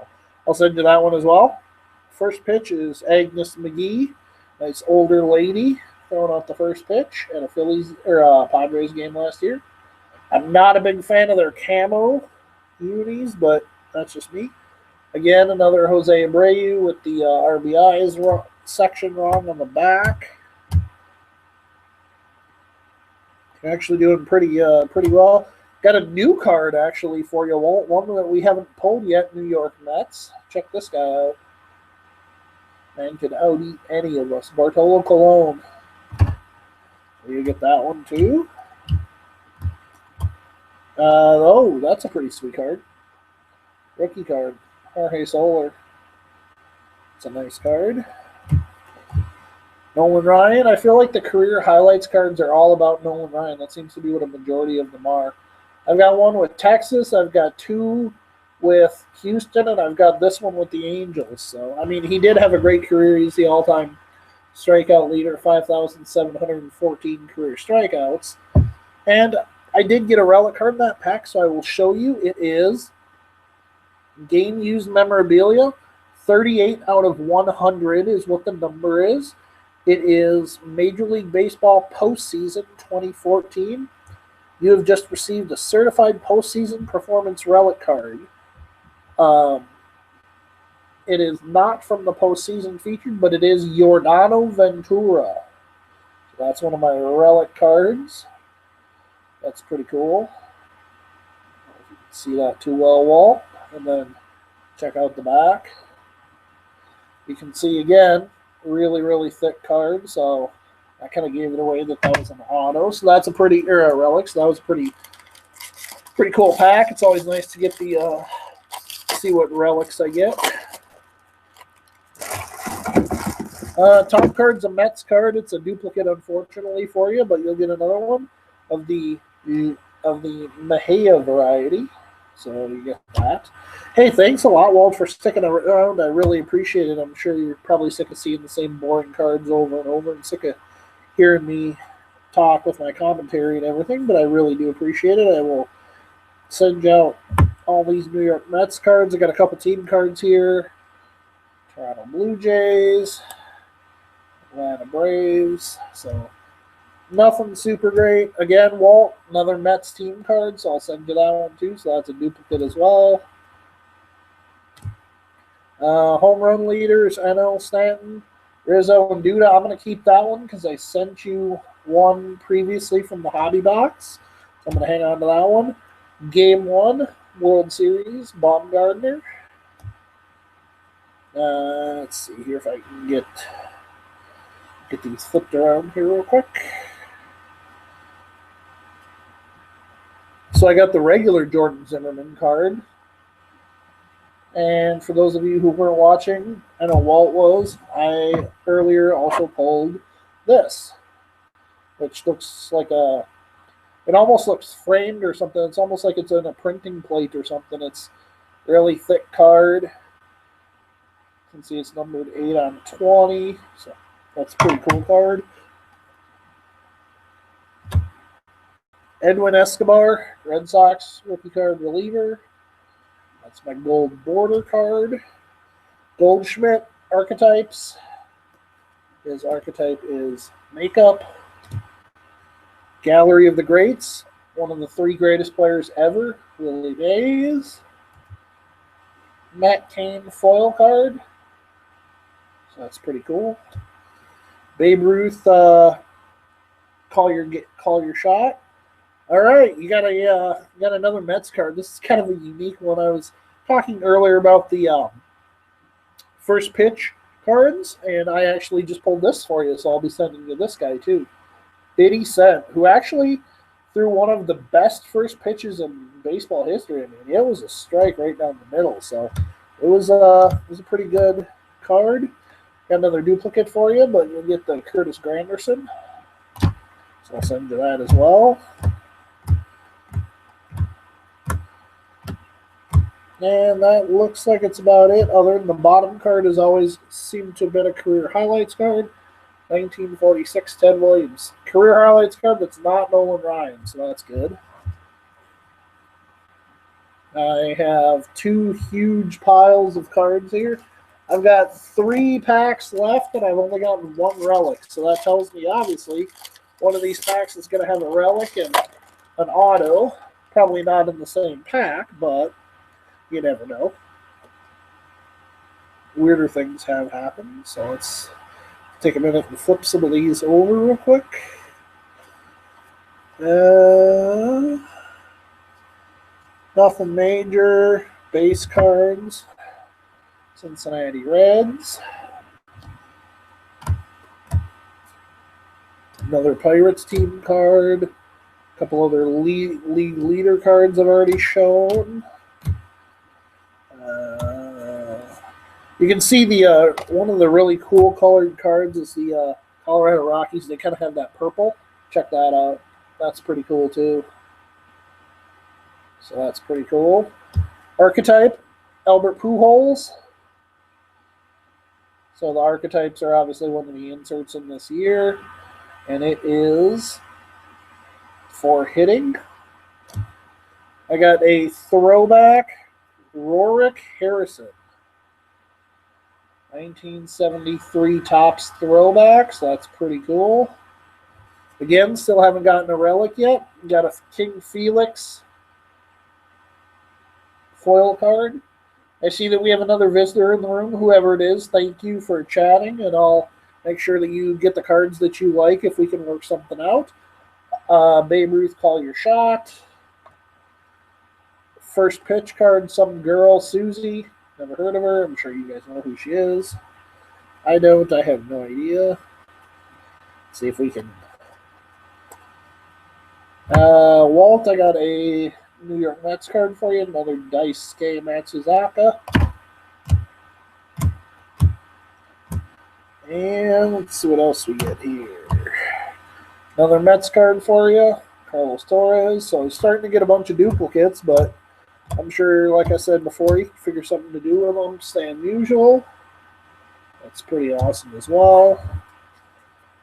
I'll send you that one as well. First pitch is Agnes McGee. Nice older lady throwing out the first pitch at a Phillies or Padres game last year. I'm not a big fan of their camo unis, but that's just me. Again, another Jose Abreu with the RBIs section wrong on the back. Actually doing pretty well. Got a new card actually for you, Walt. One that we haven't pulled yet. New York Mets. Check this guy out. Man could out-eat any of us. Bartolo Colon. You get that one too. Oh, that's a pretty sweet card. Rookie card. Jorge Soler. It's a nice card. Nolan Ryan. I feel like the career highlights cards are all about Nolan Ryan. That seems to be what a majority of them are. I've got one with Texas. I've got 2 with Houston, and I've got this one with the Angels. So, I mean, he did have a great career. He's the all-time strikeout leader, 5,714 career strikeouts. And I did get a relic card in that pack, so I will show you. It is game-used memorabilia. 38 out of 100 is what the number is. It is Major League Baseball postseason 2014. You have just received a certified postseason performance relic card. It is not from the postseason featured, but it is Yordano Ventura. So that's one of my relic cards. That's pretty cool. If you can see that too well, Walt. And then check out the back. You can see again, really, really thick card. So I kind of gave it away that was an auto. So that's a pretty relic. So that was a pretty cool pack. It's always nice to get the see what relics I get. Top card's a Mets card. It's a duplicate, unfortunately, for you, but you'll get another one of the Mejia variety. So you get that. Hey, thanks a lot, Walt, for sticking around. I really appreciate it. I'm sure you're probably sick of seeing the same boring cards over and over and sick of hearing me talk with my commentary and everything, but I really do appreciate it. I will send you out all these New York Mets cards. I got a couple team cards here. Toronto Blue Jays, Atlanta Braves. So nothing super great. Again, Walt, another Mets team card, so I'll send you that one too. So that's a duplicate as well. Home run leaders, NL Stanton, Rizzo, and Duda. I'm going to keep that one because I sent you one previously from the hobby box. So I'm going to hang on to that one. Game 1, World Series, Baumgartner. Let's see here if I can get these flipped around here real quick. So I got the regular Jordan Zimmerman card. And for those of you who weren't watching, I know Walt was, I earlier also pulled this, which looks like it almost looks framed or something. It's almost like it's in a printing plate or something. It's a really thick card. You can see it's numbered 8/20, so that's a pretty cool card. Edwin Escobar, Red Sox rookie card reliever. That's my gold border card. Goldschmidt archetypes. His archetype is Makeup. Gallery of the Greats. One of the 3 greatest players ever, Willie Mays. Matt Cain foil card. So that's pretty cool. Babe Ruth, call your shot. All right, you got another Mets card. This is kind of a unique one. I was talking earlier about the first pitch cards, and I actually just pulled this for you, so I'll be sending you this guy too. 80 Cent, who actually threw one of the best first pitches in baseball history. I mean, it was a strike right down the middle, so it was a pretty good card. Got another duplicate for you, but you'll get the Curtis Granderson. So I'll send you that as well. And that looks like it's about it. Other than the bottom card has always seemed to have been a career highlights card. 1946 Ted Williams. Career highlights card that's not Nolan Ryan, so that's good. I have 2 huge piles of cards here. I've got 3 packs left, and I've only gotten 1 relic. So that tells me, obviously, one of these packs is going to have a relic and an auto. Probably not in the same pack, but you never know. Weirder things have happened, so let's take a minute and flip some of these over real quick. Nothing major. Base cards. Cincinnati Reds. Another Pirates team card. A couple other league leader cards I've already shown. You can see the one of the really cool colored cards is the Colorado Rockies. They kind of have that purple. Check that out. That's pretty cool too. So that's pretty cool. Archetype, Albert Pujols. So the archetypes are obviously one of the inserts in this year. And it is for hitting. I got a throwback Rorik Harrison. 1973 Topps throwback, so that's pretty cool. Again, still haven't gotten a relic yet. Got a King Felix foil card. I see that we have another visitor in the room, whoever it is. Thank you for chatting, and I'll make sure that you get the cards that you like if we can work something out. Babe Ruth, call your shot. First pitch card, some girl, Susie. Never heard of her. I'm sure you guys know who she is. I don't. I have no idea. Let's see if we can. Walt, I got a New York Mets card for you. Another Daisuke Matsuzaka. And let's see what else we get here. Another Mets card for you. Carlos Torres. So I'm starting to get a bunch of duplicates, but I'm sure, like I said before, you can figure something to do with them. Stay unusual. That's pretty awesome as well.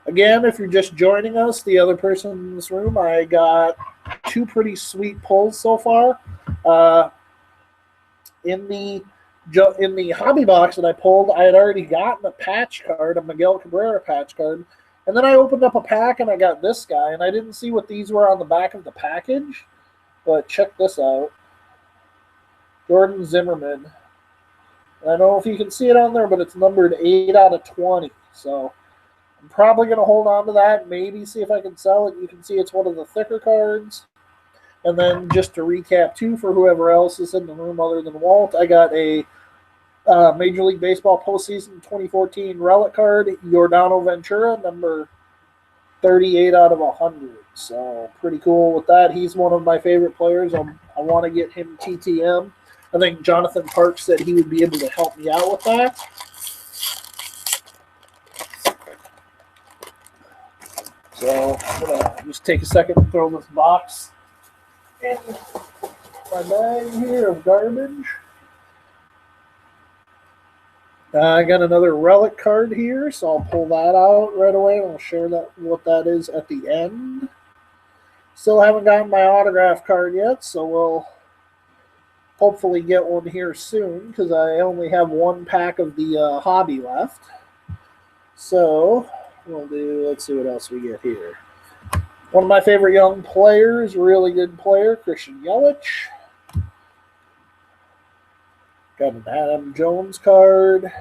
Again, if you're just joining us, the other person in this room, I got two pretty sweet pulls so far. Uh, in the hobby box that I pulled, I had already gotten a patch card, a Miguel Cabrera patch card, and then I opened up a pack and I got this guy, and I didn't see what these were on the back of the package, but check this out. Jordan Zimmerman. I don't know if you can see it on there, but it's numbered 8 out of 20. So I'm probably going to hold on to that, maybe see if I can sell it. You can see it's one of the thicker cards. And then just to recap, too, for whoever else is in the room other than Walt, I got a Major League Baseball postseason 2014 relic card, Yordano Ventura, number 38 out of 100. So pretty cool with that. He's one of my favorite players. I want to get him TTM. I think Jonathan Parks said he would be able to help me out with that. So I'm going to just take a second to throw this box in my bag here of garbage. I got another relic card here, so I'll pull that out right away and I'll share what that is at the end. Still haven't gotten my autograph card yet, so we'll hopefully get one here soon because I only have one pack of the hobby left. So let's see what else we get here. One of my favorite young players, really good player, Christian Yelich. Got an Adam Jones card.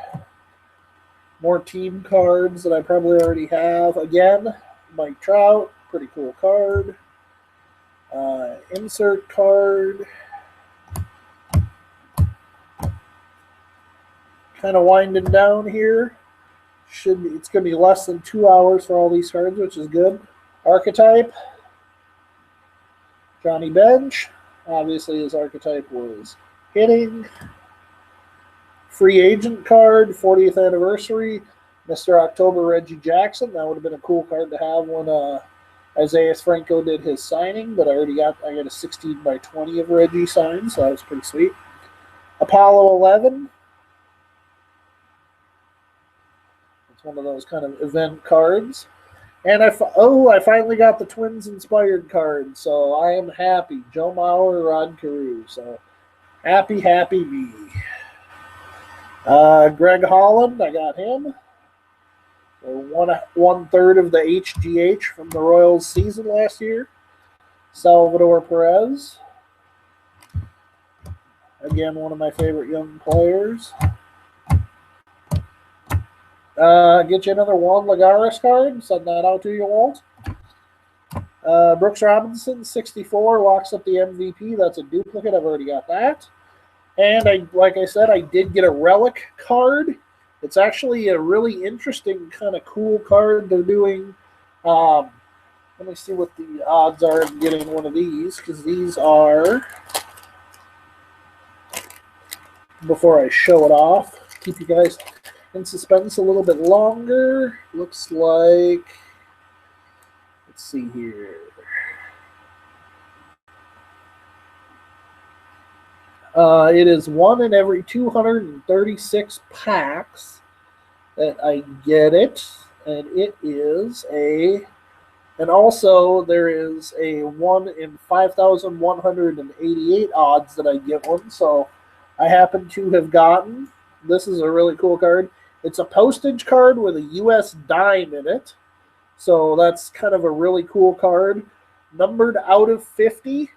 More team cards that I probably already have. Again, Mike Trout, pretty cool card. Insert card. Kind of winding down here. It's going to be less than 2 hours for all these cards, which is good. Archetype. Johnny Bench. Obviously, his archetype was hitting. Free agent card, 40th anniversary. Mr. October Reggie Jackson. That would have been a cool card to have when Isaiah Franco did his signing, but I got a 16 by 20 of Reggie signed, so that was pretty sweet. Apollo 11. It's one of those kind of event cards. And I finally got the Twins inspired card, so I am happy. Joe Mauer, Rod Carew, so happy me. Greg Holland, I got him. So 1/3 of the HGH from the Royals season last year. Salvador Perez. Again, one of my favorite young players. Get you another Juan Lagares card. Send that out to you, Walt. Brooks Robinson, 64, locks up the MVP. That's a duplicate. I've already got that. And like I said, I did get a relic card. It's actually a really interesting kind of cool card they're doing. Let me see what the odds are of getting one of these, because these are, before I show it off, keep you guys in suspense a little bit longer. Looks like, let's see here. It is 1 in every 236 packs that I get it, and it is and also there is a 1 in 5,188 odds that I get one, so I happen to have gotten, this is a really cool card. It's a postage card with a U.S. dime in it, so that's kind of a really cool card. Numbered out of 50,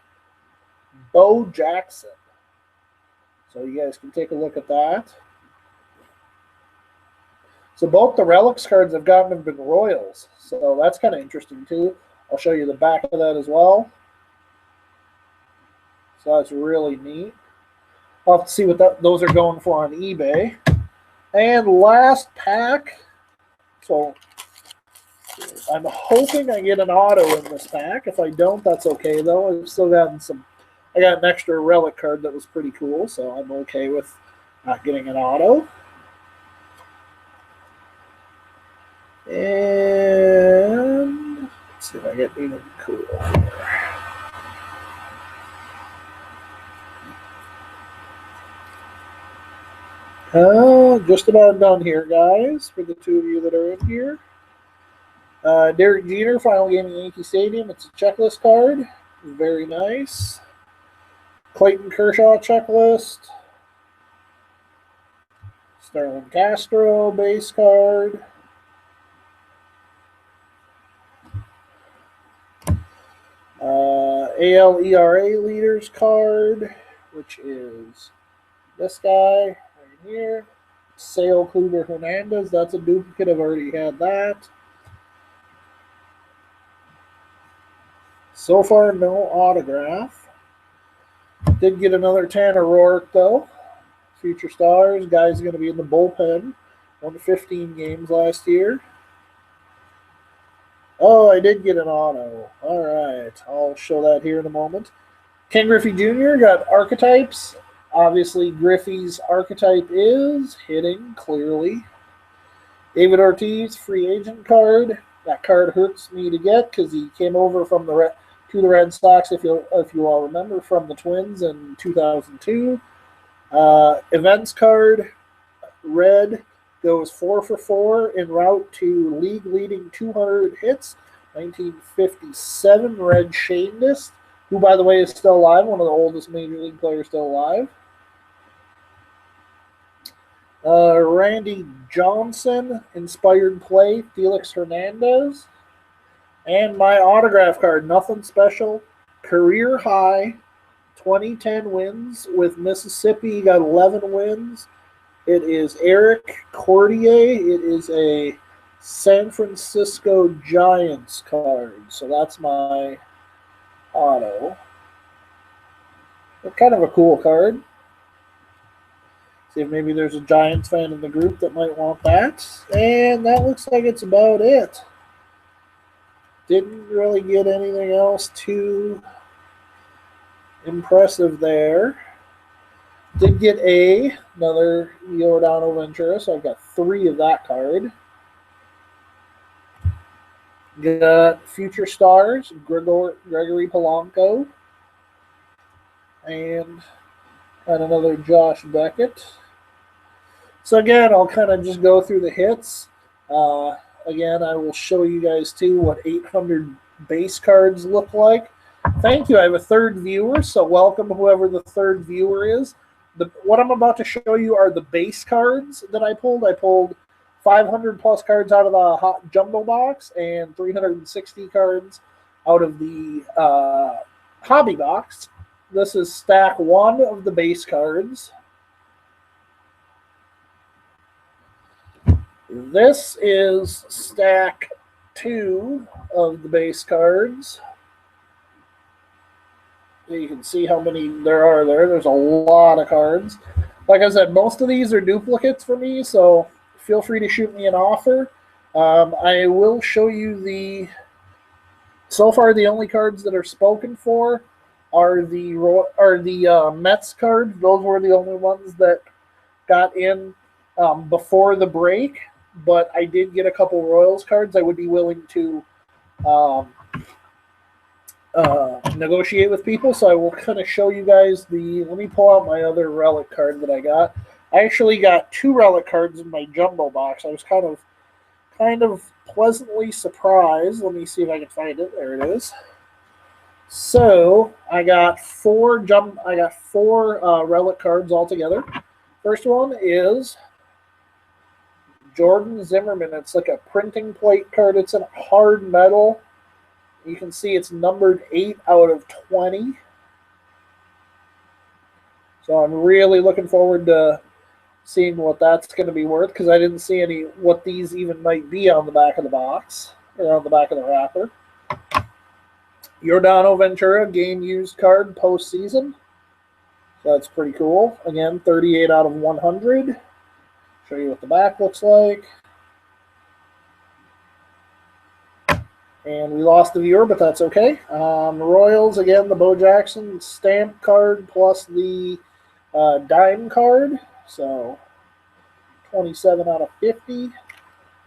Bo Jackson. So you guys can take a look at that. So both the relics cards I've gotten have been Royals. So that's kind of interesting too. I'll show you the back of that as well. So that's really neat. I'll have to see what those are going for on eBay. And last pack. So I'm hoping I get an auto in this pack. If I don't, that's okay though. I've still gotten some. I got an extra relic card that was pretty cool, so I'm okay with not getting an auto. And let's see if I get anything cool here. Just about done here, guys, for the two of you that are in here. Derek Jeter, final game at Yankee Stadium. It's a checklist card. Very nice. Clayton Kershaw checklist. Starlin Castro base card. AL ERA leaders card, which is this guy right here. Sale Kluber Hernandez. That's a duplicate. I've already had that. So far, no autograph. Did get another Tanner Roark, though. Future Stars. Guy's going to be in the bullpen. Won 15 games last year. Oh, I did get an auto. All right. I'll show that here in a moment. Ken Griffey Jr. got archetypes. Obviously, Griffey's archetype is hitting, clearly. David Ortiz, free agent card. That card hurts me to get because he came over from to the Red Sox, if you all remember, from the Twins in 2002. Events card, red, goes 4 for 4 en route to league-leading 200 hits. 1957, Red Schoendienst, who, by the way, is still alive, one of the oldest Major League players still alive. Randy Johnson, inspired play, Felix Hernandez. And my autograph card, nothing special. Career high, 2010 wins with Mississippi. Got 11 wins. It is Eric Cordier. It is a San Francisco Giants card. So that's my auto. Kind of a cool card. See if maybe there's a Giants fan in the group that might want that. And that looks like it's about it. Didn't really get anything else too impressive there. Did get another Giordano Ventura, so I've got 3 of that card. Got Future Stars, Gregory Polanco. And got another Josh Beckett. So again, I'll kind of just go through the hits. Again, I will show you guys too what 800 base cards look like. Thank you. I have a third viewer, so welcome whoever the third viewer is. What I'm about to show you are the base cards that I pulled. I pulled 500 plus cards out of the hot jumbo box and 360 cards out of the hobby box. This is stack 1 of the base cards. This is stack 2 of the base cards. You can see how many there are there. There's a lot of cards. Like I said, most of these are duplicates for me, so feel free to shoot me an offer. I will show you so far the only cards that are spoken for are the Mets cards. Those were the only ones that got in before the break, but I did get a couple Royals cards. I would be willing to negotiate with people, so I will kind of show you guys let me pull out my other relic card that I got. I actually got 2 relic cards in my jumbo box. I was kind of pleasantly surprised. Let me see if I can find it. There it is. So I got 4 relic cards altogether. First one is Jordan Zimmermann. It's like a printing plate card. It's in hard metal. You can see it's numbered 8 out of 20. So I'm really looking forward to seeing what that's going to be worth, because I didn't see what these even might be on the back of the box, or on the back of the wrapper. Giordano Ventura, game used card, postseason. So that's pretty cool. Again, 38 out of 100. Show you what the back looks like. And we lost the viewer, but that's okay. Royals, again, the Bo Jackson stamp card plus the dime card. So 27 out of 50.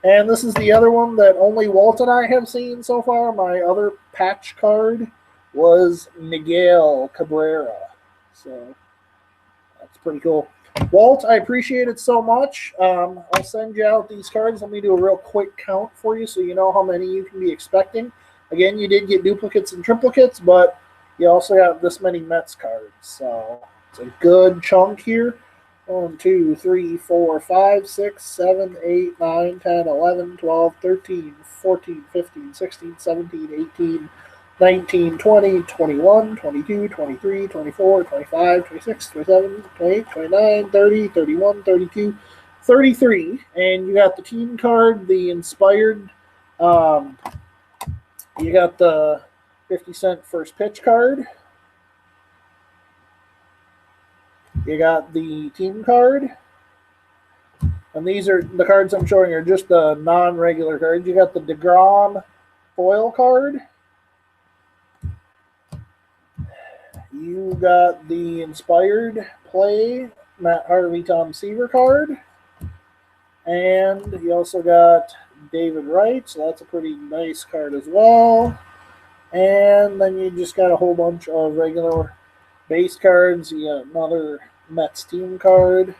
And this is the other one that only Walt and I have seen so far. My other patch card was Miguel Cabrera. So that's pretty cool. Walt, I appreciate it so much. I'll send you out these cards. Let me do a real quick count for you so you know how many you can be expecting. Again, you did get duplicates and triplicates, but you also got this many Mets cards. So it's a good chunk here. 1, 2, 3, 4, 5, 6, 7, 8, 9, 10, 11, 12, 13, 14, 15, 16, 17, 18, 19, 20, 21, 22, 23, 24, 25, 26, 27, 28, 29, 30, 31, 32, 33. And you got the team card, the inspired, um, you got the 50-cent first pitch card. You got the team card. And these are the cards I'm showing are just the non-regular cards. You got the DeGrom foil card. You got the inspired play Matt Harvey Tom Seaver card. And you also got David Wright, so that's a pretty nice card as well. And then you just got a whole bunch of regular base cards. You got another Mets team card.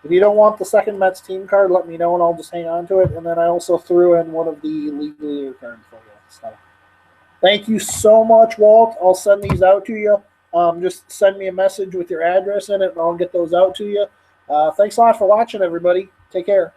If you don't want the second Mets team card, let me know and I'll just hang on to it. And then I also threw in one of the League Leader cards for you. So thank you so much, Walt. I'll send these out to you. Just send me a message with your address in it and I'll get those out to you. Thanks a lot for watching, everybody. Take care.